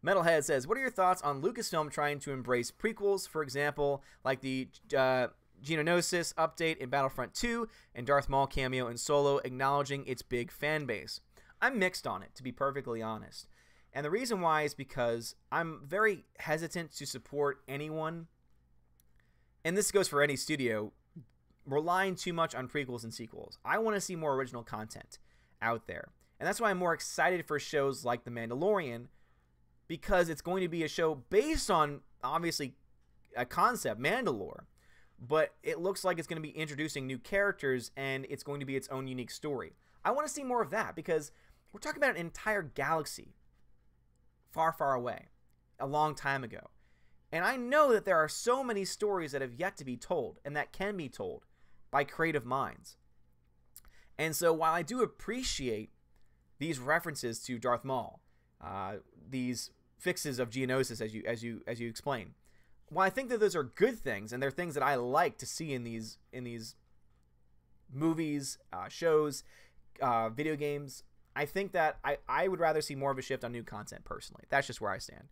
Metalhead says, "What are your thoughts on Lucasfilm trying to embrace prequels, for example, like the Geonosis update in Battlefront 2 and Darth Maul cameo in Solo, acknowledging its big fan base?" I'm mixed on it, to be perfectly honest. And the reason why is because I'm very hesitant to support anyone, and this goes for any studio, relying too much on prequels and sequels. I want to see more original content. out there. And that's why I'm more excited for shows like The Mandalorian, because it's going to be a show based on, obviously, a concept, Mandalore, but it looks like it's going to be introducing new characters, and it's going to be its own unique story. I want to see more of that, because we're talking about an entire galaxy far, far away, a long time ago. And I know that there are so many stories that have yet to be told, and that can be told by creative minds. And so while I do appreciate these references to Darth Maul, these fixes of Geonosis, as you explain, while I think that those are good things, and they're things that I like to see in these movies, shows, video games, I think that I would rather see more of a shift on new content personally. That's just where I stand.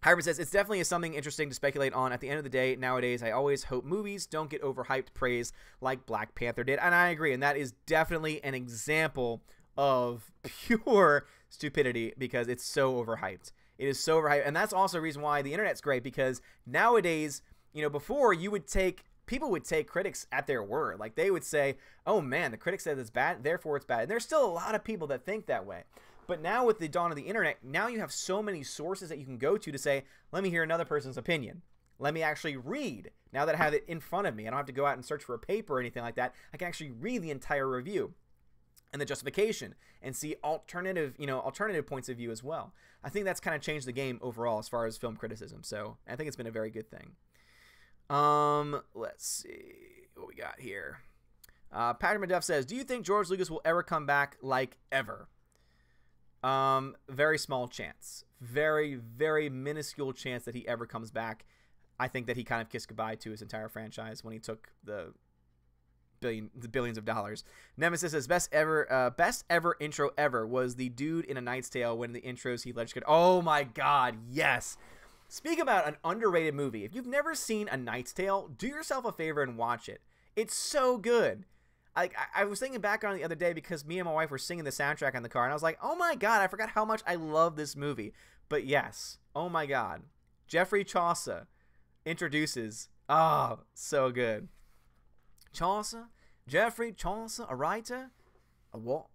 Hybrid says, it's definitely something interesting to speculate on. At the end of the day, nowadays, I always hope movies don't get overhyped praise like Black Panther did. And I agree. And that is definitely an example of pure stupidity, because it's so overhyped. It is so overhyped. And that's also a reason why the internet's great, because nowadays, before people would take critics at their word. Like, they would say, oh man, the critic said it's bad, therefore it's bad. And there's still a lot of people that think that way. But now with the dawn of the internet, now you have so many sources that you can go to say, let me hear another person's opinion. Let me actually read. Now that I have it in front of me, I don't have to go out and search for a paper or anything like that. I can actually read the entire review and the justification and see alternative points of view as well. I think that's kind of changed the game overall as far as film criticism. So I think it's been a very good thing. Let's see what we got here. Patrick Maduff says, do you think George Lucas will ever come back, like ever? Very small chance. Very, very minuscule chance that he ever comes back. I think that he kind of kissed goodbye to his entire franchise when he took the billions of dollars. Nemesis says, best ever intro ever was the dude in A Knight's Tale when the intros he legislated. Oh my god, yes. Speak about an underrated movie. If you've never seen A Knight's Tale, do yourself a favor and watch it. It's so good. I was thinking back on it the other day because me and my wife were singing the soundtrack in the car, and I was like, oh my god, I forgot how much I love this movie. But yes, oh my god. Geoffrey Chaucer introduces, so good. Chaucer? Geoffrey Chaucer, a writer? A what?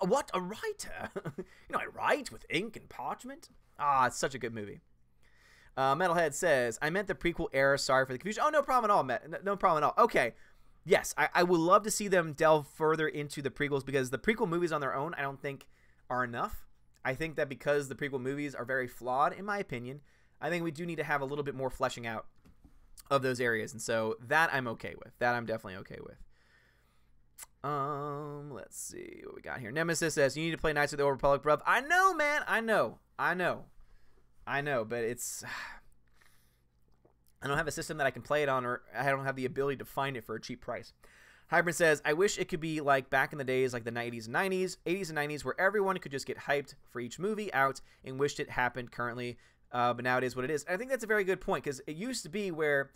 What? A writer? I write with ink and parchment? It's such a good movie. Metalhead says, I meant the prequel era, sorry for the confusion. Oh, no problem at all, no problem at all. Okay. Yes, I would love to see them delve further into the prequels, because the prequel movies on their own I don't think are enough. I think that because the prequel movies are very flawed, in my opinion, I think we do need to have a little bit more fleshing out of those areas. And so that I'm okay with. That I'm definitely okay with. Let's see what we got here. Nemesis says, you need to play Knights of the Old Republic, bruv. I know, man. I know, but it's... I don't have a system that I can play it on, or I don't have the ability to find it for a cheap price. Hybrid says, I wish it could be like back in the days, like the 80s and 90s, where everyone could just get hyped for each movie out and wished it happened currently, but now it is what it is. And I think that's a very good point, because it used to be where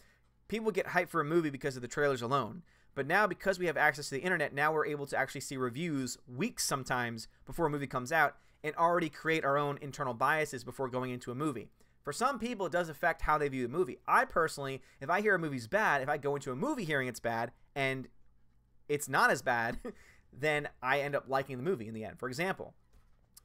people get hyped for a movie because of the trailers alone. But now, because we have access to the internet, now we're able to actually see reviews weeks sometimes before a movie comes out and already create our own internal biases before going into a movie. For some people, it does affect how they view the movie. I personally, if I hear a movie's bad, if I go into a movie hearing it's bad and it's not as bad, then I end up liking the movie in the end. For example,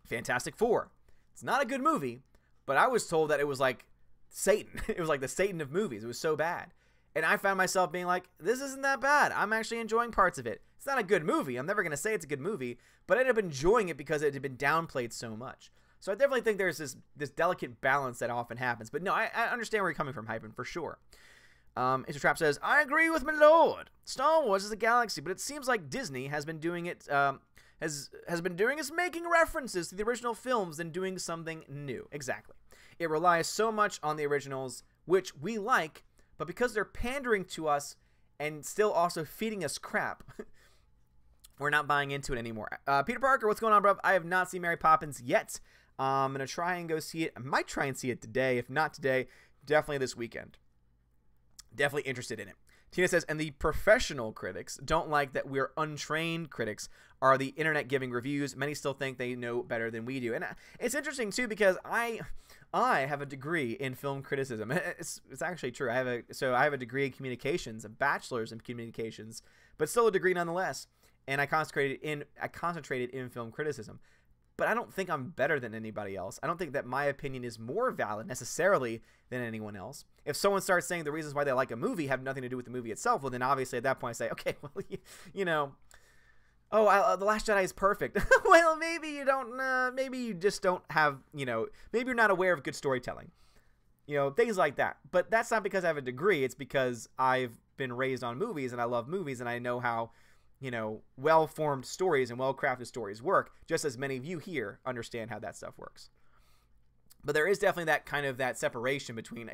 Fantastic Four. It's not a good movie, but I was told that it was like Satan. It was like the Satan of movies. It was so bad. And I found myself being like, this isn't that bad. I'm actually enjoying parts of it. It's not a good movie. I'm never going to say it's a good movie, but I ended up enjoying it because it had been downplayed so much. So I definitely think there's this delicate balance that often happens. But no, I understand where you're coming from, Hypen, for sure. Mr. Trap says, I agree with my lord. Star Wars is a galaxy, but it seems like Disney has been doing it, has been doing is making references to the original films and doing something new. Exactly. It relies so much on the originals, which we like, but because they're pandering to us and still also feeding us crap, we're not buying into it anymore. Peter Parker, what's going on, bro? I have not seen Mary Poppins yet. I'm going to try and go see it. I might try and see it today. If not today, definitely this weekend. Definitely interested in it. Tina says, and the professional critics don't like that we're untrained critics are the internet giving reviews. Many still think they know better than we do. And it's interesting, too, because I have a degree in film criticism. It's actually true. I have a degree in communications, a bachelor's in communications, but still a degree nonetheless. and I concentrated in film criticism. But I don't think I'm better than anybody else. I don't think that my opinion is more valid necessarily than anyone else. If someone starts saying the reasons why they like a movie have nothing to do with the movie itself, well, then obviously at that point I say, okay, well, you know, oh, The Last Jedi is perfect. Well, maybe you don't, maybe you just don't have, you know, maybe you're not aware of good storytelling. You know, things like that. But that's not because I have a degree. It's because I've been raised on movies and I love movies and I know how, you know, well-formed stories and well-crafted stories work, just as many of you here understand how that stuff works. But there is definitely that kind of that separation between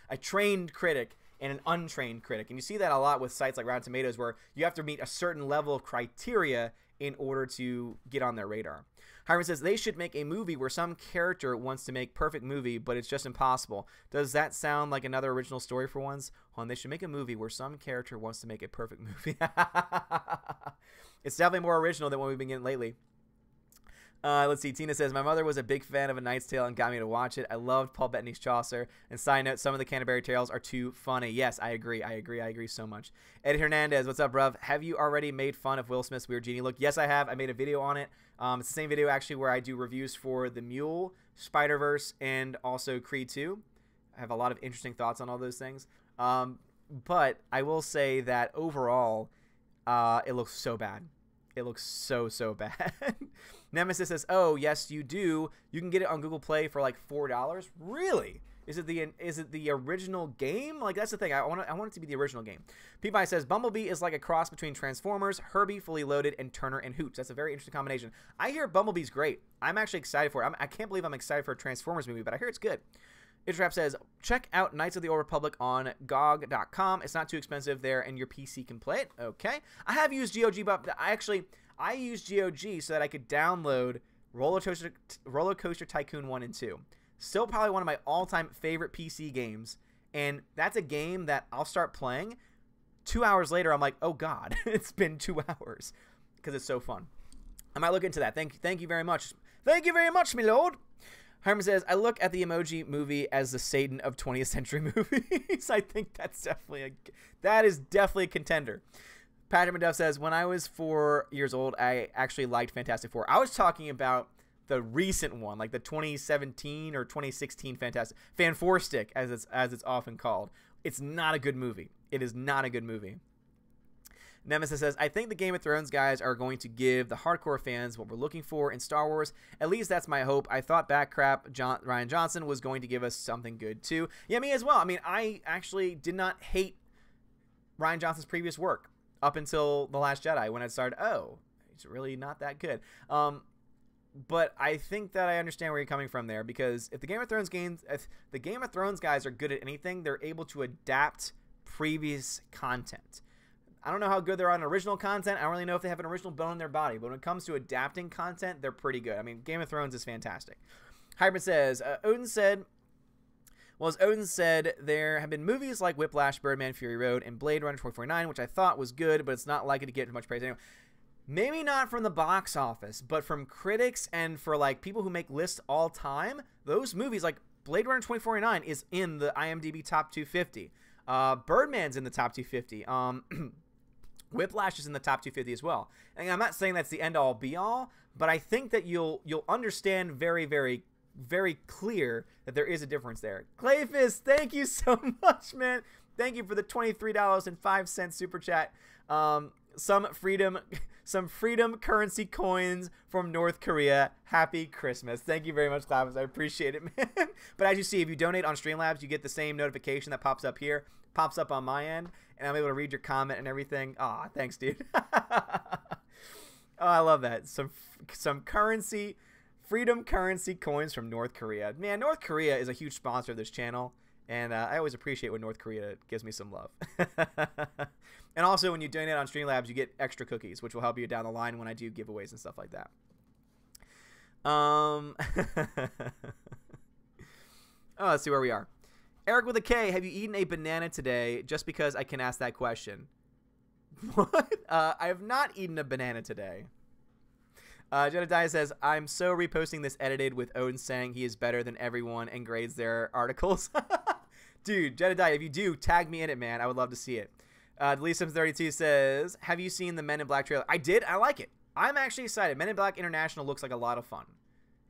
a trained critic and an untrained critic. And you see that a lot with sites like Rotten Tomatoes, where you have to meet a certain level of criteria in order to get on their radar. Hiram says, they should make a movie where some character wants to make perfect movie, but it's just impossible. Does that sound like another original story for once? Hold on, they should make a movie where some character wants to make a perfect movie. It's definitely more original than what we've been getting lately. Let's see. Tina says, my mother was a big fan of A Knight's Tale and got me to watch it. I loved Paul Bettany's Chaucer. And side note, some of the Canterbury Tales are too funny. Yes, I agree. I agree so much. Eddie Hernandez, what's up, bruv? Have you already made fun of Will Smith's weird genie look? Yes, I have. I made a video on it. It's the same video, actually, where I do reviews for The Mule, Spider-Verse, and also Creed 2. I have a lot of interesting thoughts on all those things. But I will say that overall, it looks so bad. It looks so bad. Nemesis says, oh, yes, you do. You can get it on Google Play for like $4. Really? Is it the original game? Like, that's the thing. I want it to be the original game. Peabody says, Bumblebee is like a cross between Transformers, Herbie Fully Loaded, and Turner and Hooch. That's a very interesting combination. I hear Bumblebee's great. I'm actually excited for it. I can't believe I'm excited for a Transformers movie, but I hear it's good. Itrap says, check out Knights of the Old Republic on GOG.com. It's not too expensive there, and your PC can play it. Okay. I have used GOG, but I used GOG so that I could download Roller Coaster Tycoon 1 and 2. Still probably one of my all-time favorite PC games, and that's a game that I'll start playing. 2 hours later, I'm like, oh, God, it's been 2 hours because it's so fun. I might look into that. Thank you very much. Thank you very much, my lord. Herman says, I look at the Emoji Movie as the Satan of 20th century movies. I think that is definitely a contender. Patrick Maduff says, when I was 4 years old, I actually liked Fantastic Four. I was talking about the recent one, like the 2017 or 2016 Fan4Stick, as it's often called. It's not a good movie. It is not a good movie. Nemesis says, I think the Game of Thrones guys are going to give the hardcore fans what we're looking for in Star Wars. At least that's my hope. I thought Rian Johnson was going to give us something good too. Yeah, me as well. I mean, I actually did not hate Rian Johnson's previous work up until The Last Jedi, when I started, oh, it's really not that good. But I think that I understand where you're coming from there, because if the Game of Thrones guys are good at anything, they're able to adapt previous content. I don't know how good they are on original content. I don't really know if they have an original bone in their body. But when it comes to adapting content, they're pretty good. I mean, Game of Thrones is fantastic. Hybrid says, as Odin said, there have been movies like Whiplash, Birdman, Fury Road, and Blade Runner 2049, which I thought was good, but it's not likely to get much praise anyway. Maybe not from the box office, but from critics and for like people who make lists all time. Those movies, like Blade Runner 2049, is in the IMDb top 250. Birdman's in the top 250. Whiplash is in the top 250 as well. And I'm not saying that's the end-all, be-all, but I think that you'll understand very, very, very clear that there is a difference there. Clayfist, thank you so much, man. Thank you for the $23.05 super chat. Some freedom currency coins from North Korea. Happy Christmas. Thank you very much, Clavis. I appreciate it, man. But as you see, if you donate on Streamlabs, you get the same notification that pops up here, pops up on my end, and I'm able to read your comment and everything. Aw, thanks, dude. Oh, I love that. Some currency, freedom currency coins from North Korea. Man, North Korea is a huge sponsor of this channel, and I always appreciate when North Korea gives me some love. And also, when you donate on Streamlabs, you get extra cookies, which will help you down the line when I do giveaways and stuff like that. Oh, let's see where we are. Eric with a K, have you eaten a banana today? Just because I can ask that question. What? I have not eaten a banana today. Jedediah says, I'm so reposting this edited with Odin saying he is better than everyone and grades their articles. Dude, Jedediah, if you do, tag me in it, man. I would love to see it. DeleteSims32 says, have you seen the Men in Black trailer? I did. I like it. I'm actually excited. Men in Black International looks like a lot of fun.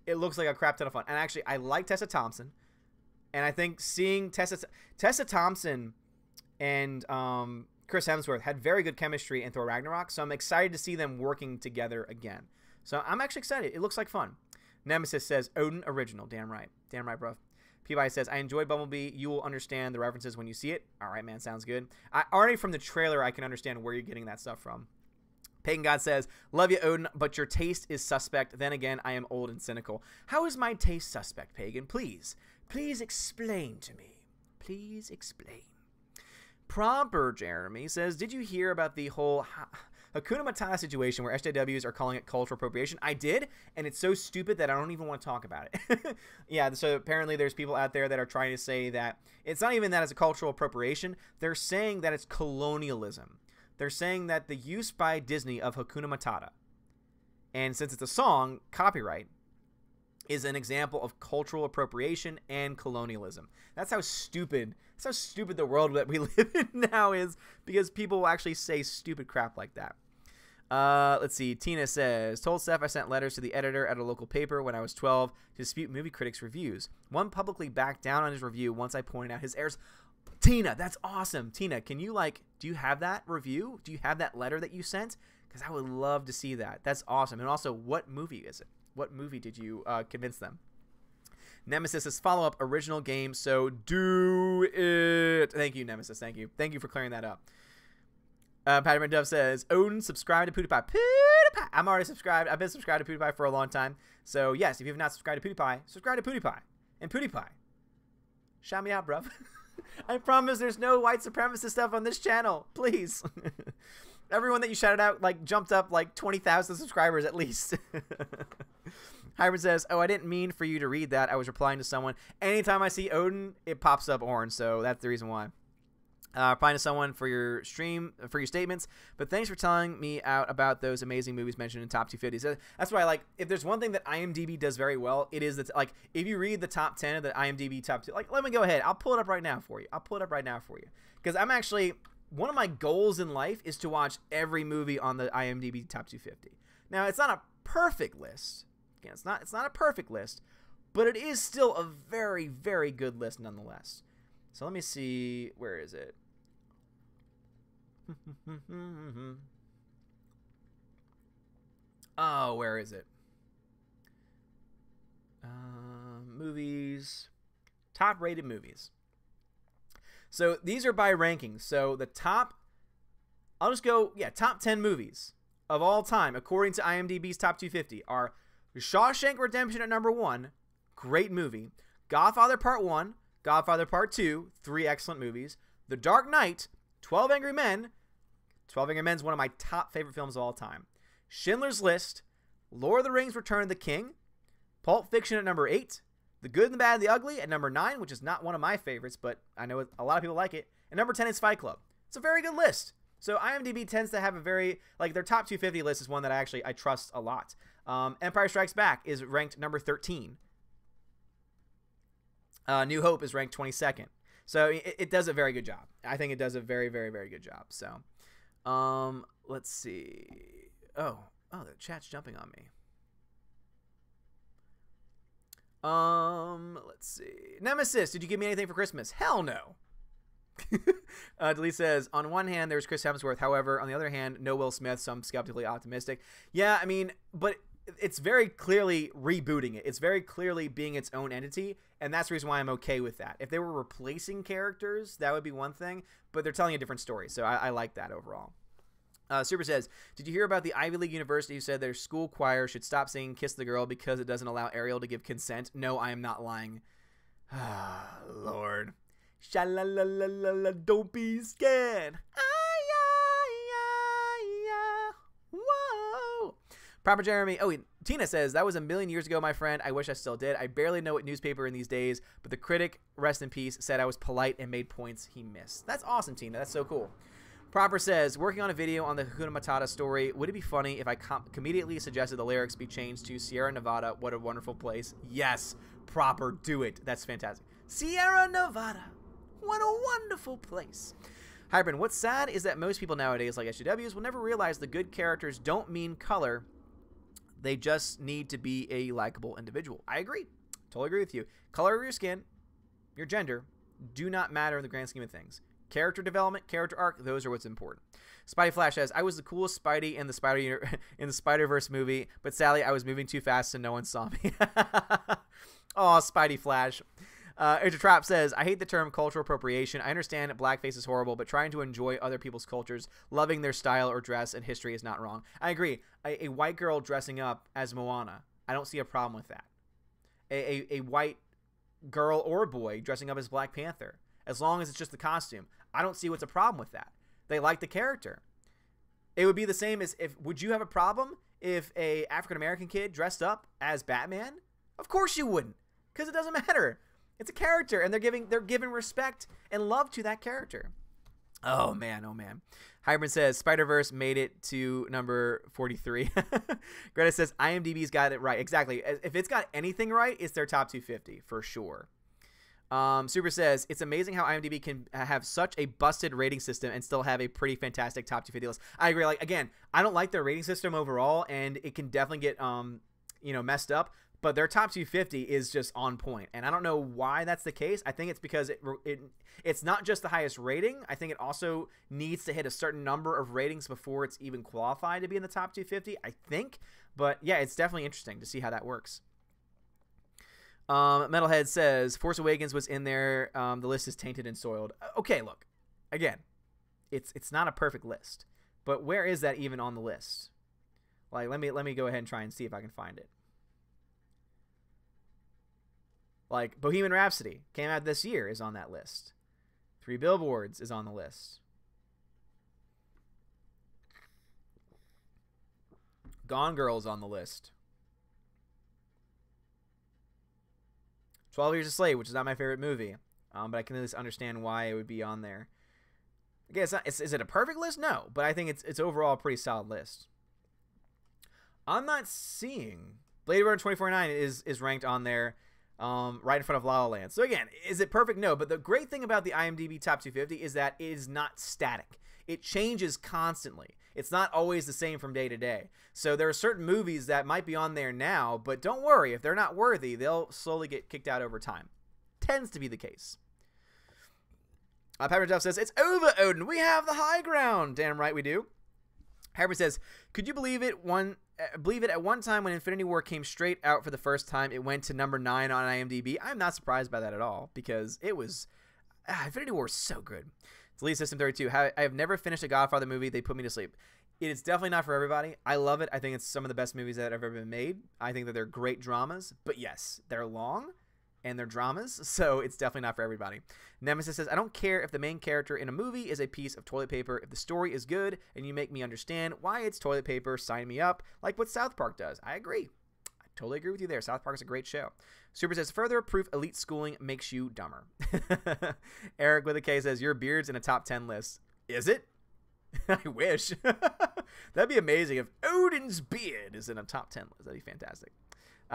It looks like a crap ton of fun. And actually, I like Tessa Thompson. And I think seeing Tessa Thompson and Chris Hemsworth had very good chemistry in Thor Ragnarok. So I'm excited to see them working together again. So I'm actually excited. It looks like fun. Nemesis says, Odin original. Damn right. Damn right, bro. Peabody says, I enjoyed Bumblebee. You will understand the references when you see it. All right, man. Sounds good. Already from the trailer, I can understand where you're getting that stuff from. Pagan God says, love you, Odin, but your taste is suspect. Then again, I am old and cynical. How is my taste suspect, Pagan? Please explain to me. Please explain. Proper Jeremy says, did you hear about the whole Hakuna Matata situation where SJWs are calling it cultural appropriation? I did, and it's so stupid that I don't even want to talk about it. Yeah, so apparently there's people out there that are trying to say that it's not even that it's a cultural appropriation. They're saying that it's colonialism. They're saying that the use by Disney of Hakuna Matata, and since it's a song, copyright, is an example of cultural appropriation and colonialism. That's how stupid the world that we live in now is, because people will actually say stupid crap like that. Let's see. Tina says, told Steph I sent letters to the editor at a local paper when I was 12 to dispute movie critics' reviews. One publicly backed down on his review once I pointed out his errors. Tina, that's awesome. Tina, can you, do you have that review? Do you have that letter that you sent? Because I would love to see that. That's awesome. And also, what movie is it? What movie did you convince them? Nemesis is follow-up original game, so do it. Thank you, Nemesis. Thank you. Thank you for clearing that up. Patterman Dove says, Odin, subscribe to PewDiePie. PewDiePie! I'm already subscribed. I've been subscribed to PewDiePie for a long time. So, yes, if you have not subscribed to PewDiePie, subscribe to PewDiePie. And PewDiePie, shout me out, bruv. I promise there's no white supremacist stuff on this channel. Please. Everyone that you shouted out, jumped up 20,000 subscribers at least. Hybrid says, oh, I didn't mean for you to read that. I was replying to someone. Anytime I see Odin, it pops up orange, so that's the reason why. Replying to someone for your stream, for your statements, but thanks for telling me out about those amazing movies mentioned in top 250. So that's why, if there's one thing that IMDb does very well, it is that, if you read the top 10 of the IMDb top 2, let me go ahead. I'll pull it up right now for you. Because I'm actually, one of my goals in life is to watch every movie on the IMDb top 250. Now, it's not a perfect list. Again, it's not a perfect list, but it is still a very, very good list nonetheless. So let me see, where is it? Oh, where is it? Movies. Top rated movies. So these are by rankings. So the top, I'll just go, top 10 movies of all time, according to IMDb's top 250, are Shawshank Redemption at number 1, great movie. Godfather Part 1, Godfather Part 2, 3 excellent movies. The Dark Knight, 12 Angry Men. 12 Angry Men is one of my top favorite films of all time. Schindler's List, Lord of the Rings, Return of the King. Pulp Fiction at number 8. The Good, the Bad, and the Ugly at number 9, which is not one of my favorites, but I know a lot of people like it. And number 10 is Fight Club. It's a very good list. So IMDb tends to have a very, their top 250 list is one that I trust a lot. Empire Strikes Back is ranked number 13. New Hope is ranked 22nd. So it does a very good job. I think it does a very, very, very good job. So, let's see. Oh, the chat's jumping on me. Let's see. Nemesis, did you give me anything for Christmas? Hell no. Delete says, on one hand, there's Chris Hemsworth. However, on the other hand, no Will Smith, so I'm skeptically optimistic. Yeah, I mean, but it's very clearly rebooting it. It's very clearly being its own entity, and that's the reason why I'm okay with that. If they were replacing characters, that would be one thing, but they're telling a different story, so I like that overall. Super says, did you hear about the Ivy League university who said their school choir should stop singing Kiss the Girl because it doesn't allow Ariel to give consent? No, I am not lying. Lord. Sha-la-la-la-la-la, don't be scared. Whoa. Proper Jeremy. Oh, Tina says, that was a million years ago, my friend. I wish I still did. I barely know what newspaper in these days, but the critic, rest in peace, said I was polite and made points he missed. That's awesome, Tina. That's so cool. Proper says, working on a video on the Hakuna Matata story. Would it be funny if I immediately suggested the lyrics be changed to Sierra Nevada, what a wonderful place? Yes. Proper, do it. That's fantastic. Sierra Nevada. What a wonderful place. Hybrid, what's sad is that most people nowadays, like SJWs, will never realize the good characters don't mean color. They just need to be a likable individual. I agree. Totally agree with you. Color of your skin, your gender, do not matter in the grand scheme of things. Character development, character arc, those are what's important. Spidey Flash says, I was the coolest Spidey in the Spider-Verse movie, but sadly I was moving too fast and no one saw me. Oh, Spidey Flash. Trap says, I hate the term cultural appropriation. I understand blackface is horrible, but trying to enjoy other people's cultures, loving their style or dress and history is not wrong. I agree. A white girl dressing up as Moana, I don't see a problem with that. A white girl or boy dressing up as Black Panther, as long as it's just the costume, I don't see what's a problem with that. They like the character. It would be the same as would you have a problem if a African-American kid dressed up as Batman? Of course you wouldn't, because it doesn't matter. It's a character, and they're giving respect and love to that character. Oh man, oh man. Hybrid says Spider-Verse made it to number 43. Greta says IMDb's got it right. Exactly. If it's got anything right, it's their top 250 for sure. Super says it's amazing how IMDb can have such a busted rating system and still have a pretty fantastic top 250 list. I agree. Like again, I don't like their rating system overall, and it can definitely get messed up. But their top 250 is just on point, and I don't know why that's the case. I think it's because it's not just the highest rating. I think it also needs to hit a certain number of ratings before it's even qualified to be in the top 250, I think. But yeah, it's definitely interesting to see how that works. Metalhead says Force Awakens was in there. The list is tainted and soiled. Okay, look, again, it's not a perfect list, but where is that even on the list? Like, let me go ahead and try and see if I can find it. Like, Bohemian Rhapsody came out this year is on that list. 3 Billboards is on the list. Gone Girl is on the list. 12 Years a Slave, which is not my favorite movie, but I can at least understand why it would be on there. Again, is it a perfect list? No, but I think it's overall a pretty solid list. I'm not seeing Blade Runner 2049 is ranked on there. Right in front of La La Land. So again, is it perfect? No, but the great thing about the IMDb Top 250 is that it is not static. It changes constantly. It's not always the same from day to day. So there are certain movies that might be on there now, but don't worry, if they're not worthy, they'll slowly get kicked out over time. Tends to be the case. Pepper Duff says, it's over, Odin. We have the high ground. Damn right we do. Harper says, could you believe it at one time when Infinity War came straight out for the first time, it went to number 9 on IMDb. I'm not surprised by that at all, because it was Infinity War is so good. Delete System 32. I have never finished a Godfather movie. They put me to sleep. It is definitely not for everybody. I love it. I think it's some of the best movies that have ever been made. I think that they're great dramas, but yes, they're long and they're dramas, so it's definitely not for everybody. Nemesis says, I don't care if the main character in a movie is a piece of toilet paper. If the story is good and you make me understand why it's toilet paper, sign me up, like what South Park does. I agree. I totally agree with you there. South Park is a great show. Super says, further proof elite schooling makes you dumber. Eric with a K says, your beard's in a top 10 list. Is it? I wish. That'd be amazing if Odin's beard is in a top 10 list. That'd be fantastic.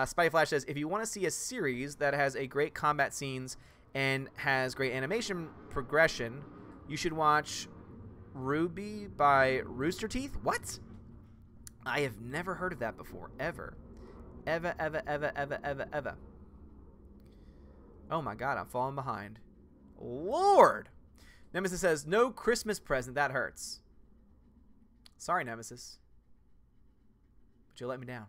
Spy Flash says, if you want to see a series that has a great combat scenes and has great animation progression, you should watch Ruby by Rooster Teeth. What? I have never heard of that before. Ever. Ever. Oh my god, I'm falling behind. Lord! Nemesis says, no Christmas present. That hurts. Sorry, Nemesis. But you let me down.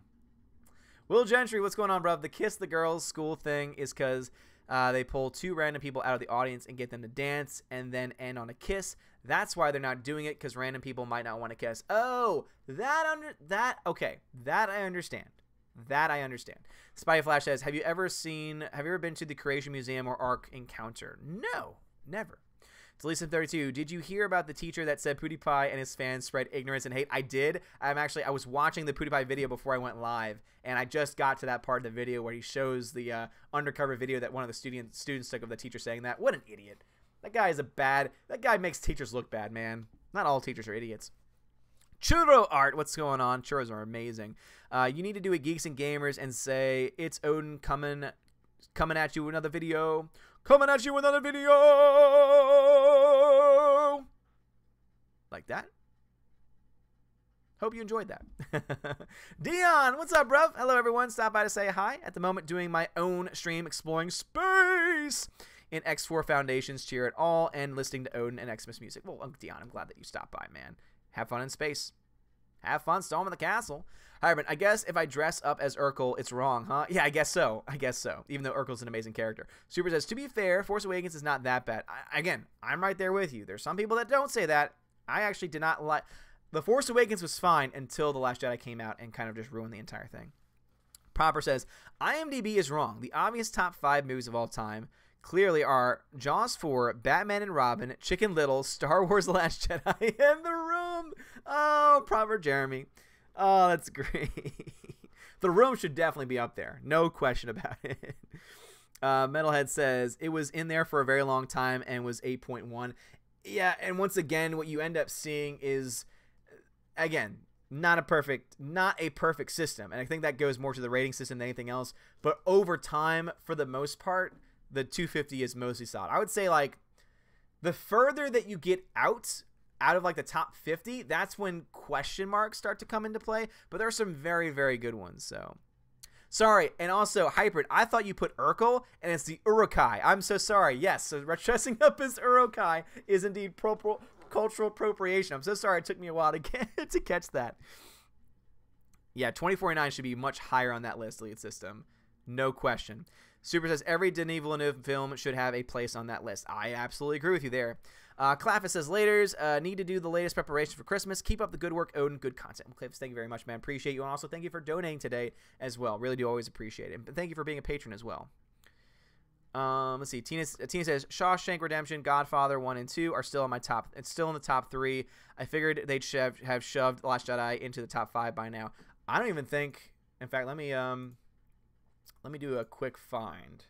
Will Gentry, what's going on, bro? The Kiss the Girls school thing is because they pull 2 random people out of the audience and get them to dance and then end on a kiss. That's why they're not doing it, because random people might not want to kiss. Oh, okay. That I understand. That I understand. Spy Flash says, have you ever been to the Creation Museum or Ark Encounter? No, never. Delisa 32, did you hear about the teacher that said PewDiePie and his fans spread ignorance and hate? I did. I was watching the PewDiePie video before I went live, and I just got to that part of the video where he shows the undercover video that one of the students took of the teacher saying that. What an idiot. That guy makes teachers look bad, man. Not all teachers are idiots. Churro Art, what's going on? Churros are amazing. You need to do a Geeks and Gamers and say, it's Odin coming at you with another video. Coming at you with another video. Like that. Hope you enjoyed that. Dion, what's up, bruv? Hello, everyone. Stop by to say hi. At the moment, doing my own stream exploring space in X4 Foundation's Cheer It All and listening to Odin and Xmas music. Well, Dion, I'm glad that you stopped by, man. Have fun in space. Have fun storming the castle. Hybrid, I guess if I dress up as Urkel, it's wrong, huh? Yeah, I guess so. Even though Urkel's an amazing character. Super says, to be fair, Force Awakens is not that bad. Again, I'm right there with you. There's some people that don't say that. I actually did not like... The Force Awakens was fine until The Last Jedi came out and kind of just ruined the entire thing. Proper says, IMDb is wrong. The obvious top 5 movies of all time clearly are Jaws 4, Batman and Robin, Chicken Little, Star Wars The Last Jedi, and The Room. Oh, Proper Jeremy. Oh, that's great. The Room should definitely be up there. No question about it. Metalhead says, it was in there for a very long time and was 8.1. Yeah, and once again, what you end up seeing is... Again, not a perfect system, and I think that goes more to the rating system than anything else. But over time, for the most part, the 250 is mostly solid. I would say like the further that you get out of like the top 50, that's when question marks start to come into play. But there are some very, very good ones. So sorry, and also Hybrid, I thought you put Urkel, and it's the Urukai. I'm so sorry. Yes, so dressing up as Urukai is indeed cultural appropriation. I'm so sorry it took me a while to catch that. Yeah, 2049 should be much higher on that list, Elite System. No question. Super says, every Denis Villeneuve film should have a place on that list. I absolutely agree with you there. Claffus says, laters, need to do the latest preparation for Christmas. Keep up the good work, Odin. Good content. Well, Claffus, thank you very much, man. Appreciate you. And also, thank you for donating today as well. Really do always appreciate it. And thank you for being a patron as well. Let's see. Tina says Shawshank Redemption, Godfather 1 and 2 are still in my top. It's still in the top 3. I figured they'd have shoved The Last Jedi into the top 5 by now. I don't even think. In fact, let me do a quick find.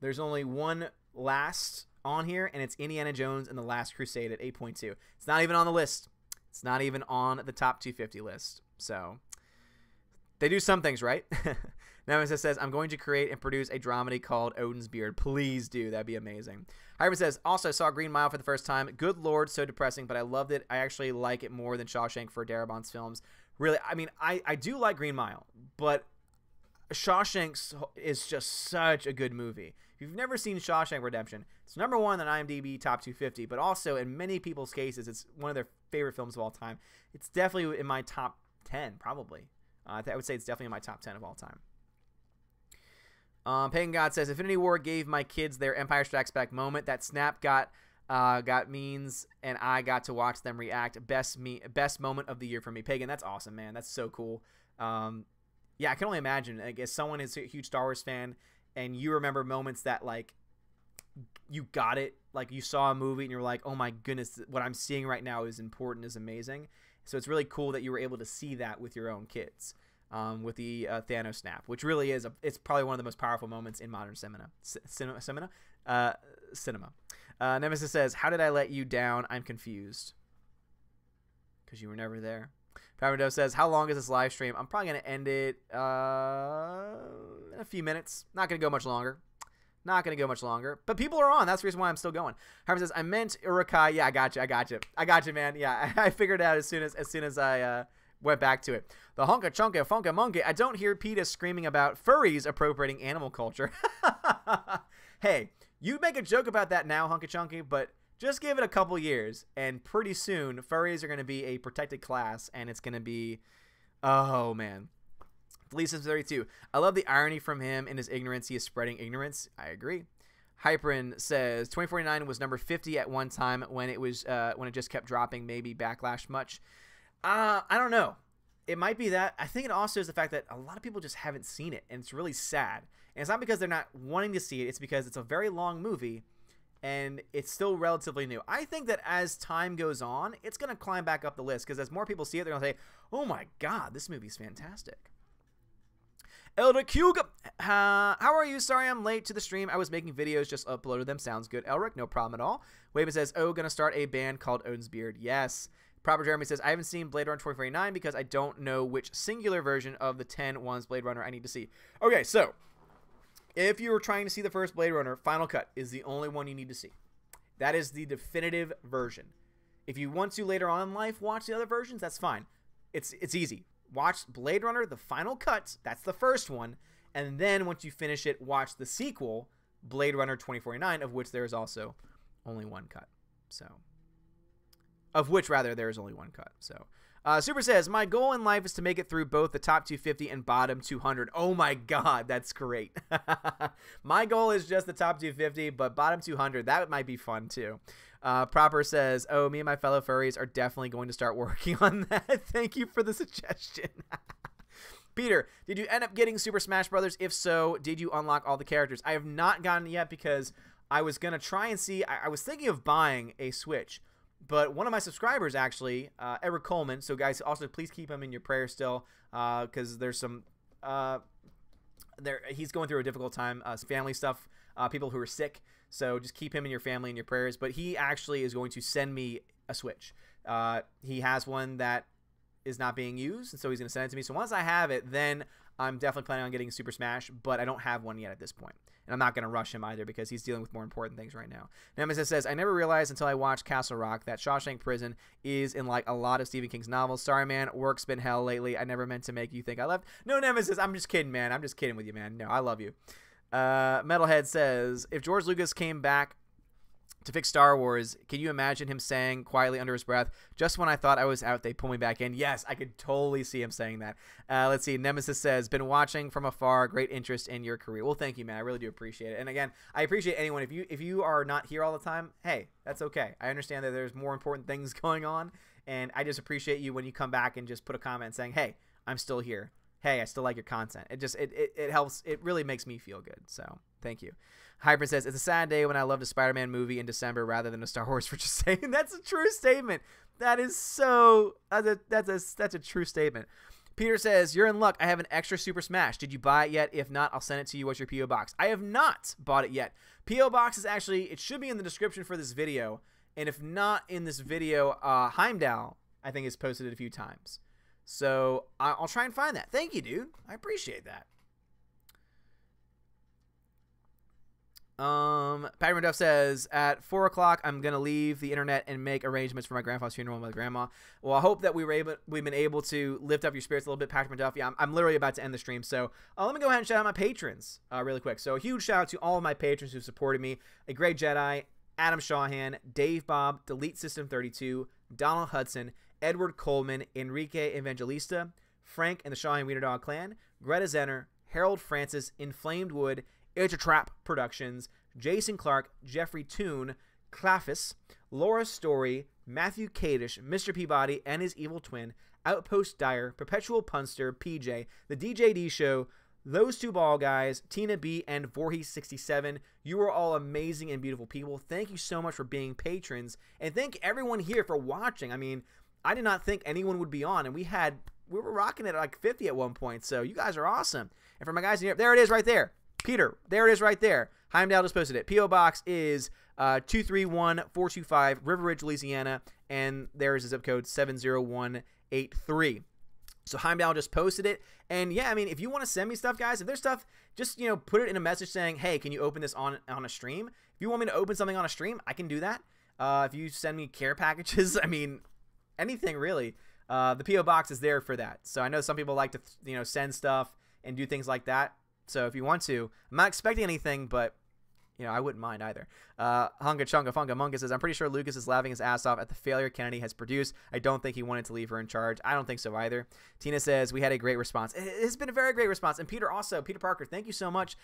There's only one last on here, and it's Indiana Jones and the Last Crusade at 8.2. It's not even on the list. It's not even on the top 250 list. So they do some things right. Nemesis says, I'm going to create and produce a dramedy called Odin's Beard. Please do. That'd be amazing. Hyman says, also saw Green Mile for the first time. Good Lord, so depressing, but I loved it. I actually like it more than Shawshank for Darabont's films. Really, I mean, I do like Green Mile, but Shawshank is just such a good movie. If you've never seen Shawshank Redemption, it's number 1 on IMDb top 250, but also in many people's cases, it's one of their favorite films of all time. It's definitely in my top 10, probably. I would say it's definitely in my top 10 of all time. Pagan God says, Infinity War gave my kids their Empire Strikes Back moment. That Snap got means, and I got to watch them react. Best moment of the year for me. Pagan, that's awesome, man. That's so cool. Yeah, I can only imagine. I guess someone is a huge Star Wars fan, and you remember moments that, like, you got it. Like, you saw a movie, and you're like, oh, my goodness, what I'm seeing right now is important, is amazing. So it's really cool that you were able to see that with your own kids. With the Thanos snap, which really is it's probably one of the most powerful moments in modern cinema. Nemesis says, how did I let you down? I'm confused. Because you were never there. Paradove says, how long is this live stream? I'm probably going to end it in a few minutes. Not going to go much longer. But people are on. That's the reason why I'm still going. Harvey says, I meant Urukai. Yeah, I got you, man. Yeah, I figured it out as soon as I went back to it. The honka chunka funka monkey. I don't hear PETA screaming about furries appropriating animal culture. Hey, you make a joke about that now, honka chunky, but just give it a couple years, and pretty soon furries are going to be a protected class, and it's going to be, oh man. Lisa's 32. I love the irony from him in his ignorance. He is spreading ignorance. I agree. Hyperin says 2049 was number 50 at one time when it just kept dropping. Maybe backlash much. I don't know. It might be that. I think it also is the fact that a lot of people just haven't seen it, and it's really sad. And it's not because they're not wanting to see it. It's because it's a very long movie, and it's still relatively new. I think that as time goes on, it's going to climb back up the list, because as more people see it, they're going to say, oh my God, this movie's fantastic. Elric Hugo, how are you? Sorry I'm late to the stream. I was making videos, just uploaded them. Sounds good, Elric. No problem at all. Waven says, oh, going to start a band called Odin's Beard. Yes. Proper Jeremy says, I haven't seen Blade Runner 2049 because I don't know which singular version of the 10 ones Blade Runner I need to see. Okay, so if you were trying to see the first Blade Runner, Final Cut is the only one you need to see. That is the definitive version. If you want to later on in life watch the other versions, that's fine. It's easy. Watch Blade Runner, the final cut. That's the first one. And then once you finish it, watch the sequel, Blade Runner 2049, of which there is also only one cut. So, of which, rather, there is only one cut. So, Super says, my goal in life is to make it through both the top 250 and bottom 200. Oh my God, that's great. My goal is just the top 250, but bottom 200, that might be fun too. Proper says, oh, me and my fellow furries are definitely going to start working on that. Thank you for the suggestion. Peter, did you end up getting Super Smash Brothers? If so, did you unlock all the characters? I have not gotten it yet because I was going to try and see. I was thinking of buying a Switch, but one of my subscribers actually, Edward Coleman, so guys, also please keep him in your prayers still, because there's some, he's going through a difficult time, some family stuff, people who are sick, so just keep him in your family in your prayers. But he actually is going to send me a Switch. He has one that is not being used, and so he's going to send it to me. So once I have it, then I'm definitely planning on getting Super Smash, but I don't have one yet at this point. And I'm not going to rush him either because he's dealing with more important things right now. Nemesis says, I never realized until I watched Castle Rock that Shawshank Prison is in like a lot of Stephen King's novels. Sorry, man. Work's been hell lately. I never meant to make you think I left. No, Nemesis. I'm just kidding, man. I'm just kidding with you, man. No, I love you. Metalhead says, if George Lucas came back to fix Star Wars, can you imagine him saying quietly under his breath, just when I thought I was out, they pull me back in? Yes, I could totally see him saying that. Let's see. Nemesis says, been watching from afar, great interest in your career. Well, thank you, man. I really do appreciate it. And again, I appreciate anyone. If you are not here all the time, hey, that's okay. I understand that there's more important things going on, and I just appreciate you when you come back and just put a comment saying, hey, I'm still here. Hey, I still like your content. It helps. It really makes me feel good. So thank you. Hyper says, it's a sad day when I loved a Spider-Man movie in December rather than a Star Wars for just saying. That's a true statement. That is so, that's a true statement. Peter says, you're in luck. I have an extra Super Smash. Did you buy it yet? If not, I'll send it to you. What's your P.O. Box? I have not bought it yet. P.O. Box is actually, it should be in the description for this video. And if not in this video, Heimdall, I think, has posted it a few times. So I'll try and find that. Thank you, dude. I appreciate that. Patty Duff says, at 4 o'clock, I'm going to leave the internet and make arrangements for my grandfather's funeral with my grandma. Well, I hope that we've been able to lift up your spirits a little bit, Patrick McDuff. Yeah, I'm literally about to end the stream. So let me go ahead and shout out my patrons really quick. So a huge shout out to all of my patrons who supported me. A Great Jedi, Adam Shawhan, Dave Bob, Delete System 32, Donald Hudson, Edward Coleman, Enrique Evangelista, Frank and the Shawhan Wiener Dog Clan, Greta Zenner, Harold Francis, Inflamed Wood, It's a Trap Productions, Jason Clark, Jeffrey Toon, Clafis, Laura Story, Matthew Kadish, Mr. Peabody and his evil twin, Outpost Dyer, Perpetual Punster, PJ, The DJD Show, Those Two Ball Guys, Tina B, and Voorhees67. You are all amazing and beautiful people. Thank you so much for being patrons, and thank everyone here for watching. I mean, I did not think anyone would be on, and we were rocking it at like 50 at one point, so you guys are awesome. And for my guys in here, there it is right there. Peter, there it is right there. Heimdall just posted it. P.O. Box is 231425 River Ridge, Louisiana, and there is a zip code 70183. So Heimdall just posted it. And yeah, I mean, if you want to send me stuff, guys, if there's stuff, just, you know, put it in a message saying, hey, can you open this on a stream? If you want me to open something on a stream, I can do that. If you send me care packages, I mean, anything really. The P.O. Box is there for that. So I know some people like to, you know, send stuff and do things like that. So if you want to, I'm not expecting anything, but, you know, I wouldn't mind either. Hunga Chunga Funga Munga says, I'm pretty sure Lucas is laughing his ass off at the failure Kennedy has produced. I don't think he wanted to leave her in charge. I don't think so either. Tina says, we had a great response. It has been a very great response. And Peter Parker, thank you so much.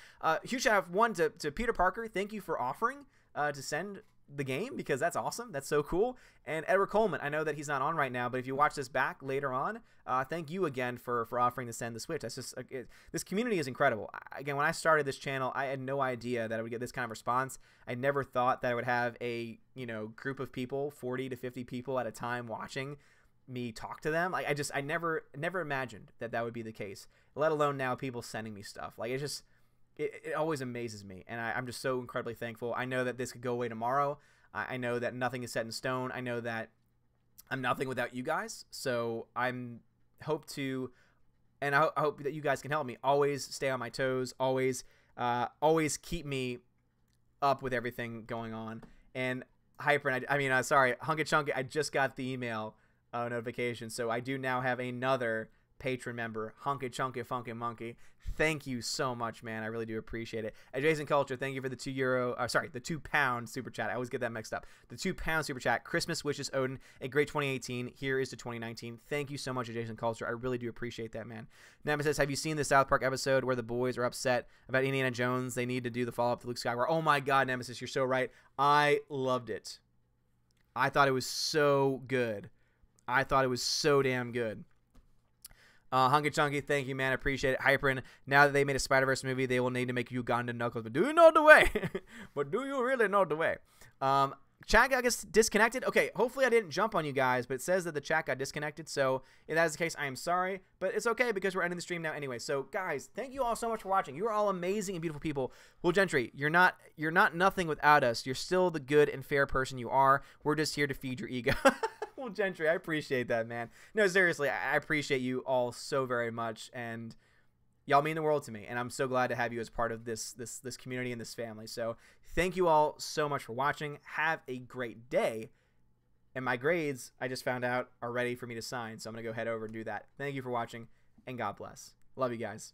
Huge shout out one to Peter Parker. Thank you for offering to send the game, because that's awesome. That's so cool. And Edward Coleman, I know that he's not on right now, but if you watch this back later on, thank you again for offering to send the Switch. That's just this community is incredible. Again, when I started this channel, I had no idea that I would get this kind of response. I never thought that I would have a, you know, group of people, 40 to 50 people at a time watching me talk to them. Like I never imagined that would be the case, let alone now people sending me stuff. Like it always amazes me, and I'm just so incredibly thankful. I know that this could go away tomorrow. I know that nothing is set in stone. I know that I'm nothing without you guys. So I hope that you guys can help me. Always stay on my toes. Always keep me up with everything going on. And Hyper, sorry, Hunka Chunky, I just got the email notification, so I do now have another patron member, Hunka Chunky Funky Monkey. Thank you so much, man. I really do appreciate it. Adjacent Culture, thank you for the the £2 super chat. I always get that mixed up. The £2 super chat. Christmas wishes Odin a great 2018. Here is to 2019. Thank you so much, Adjacent Culture. I really do appreciate that, man. Nemesis, have you seen the South Park episode where the boys are upset about Indiana Jones? They need to do the follow-up to Luke Skywalker. Oh my God, Nemesis, you're so right. I loved it. I thought it was so good. I thought it was so damn good. Hunky Chunky, thank you, man. I appreciate it. Hyperin, now that they made a Spider-Verse movie, they will need to make Ugandan Knuckles. But do you know the way? But do you really know the way? Chat got disconnected. Okay, hopefully I didn't jump on you guys, but it says that the chat got disconnected. So if that is the case, I am sorry. But it's okay because we're ending the stream now anyway. So guys, thank you all so much for watching. You are all amazing and beautiful people. Well, Gentry, you're not nothing without us. You're still the good and fair person you are. We're just here to feed your ego. Well, Gentry, I appreciate that, man. No, seriously, I appreciate you all so very much, and y'all mean the world to me, and I'm so glad to have you as part of this community and this family. So thank you all so much for watching. Have a great day. And my grades, I just found out, are ready for me to sign, so I'm going to go head over and do that. Thank you for watching, and God bless. Love you guys.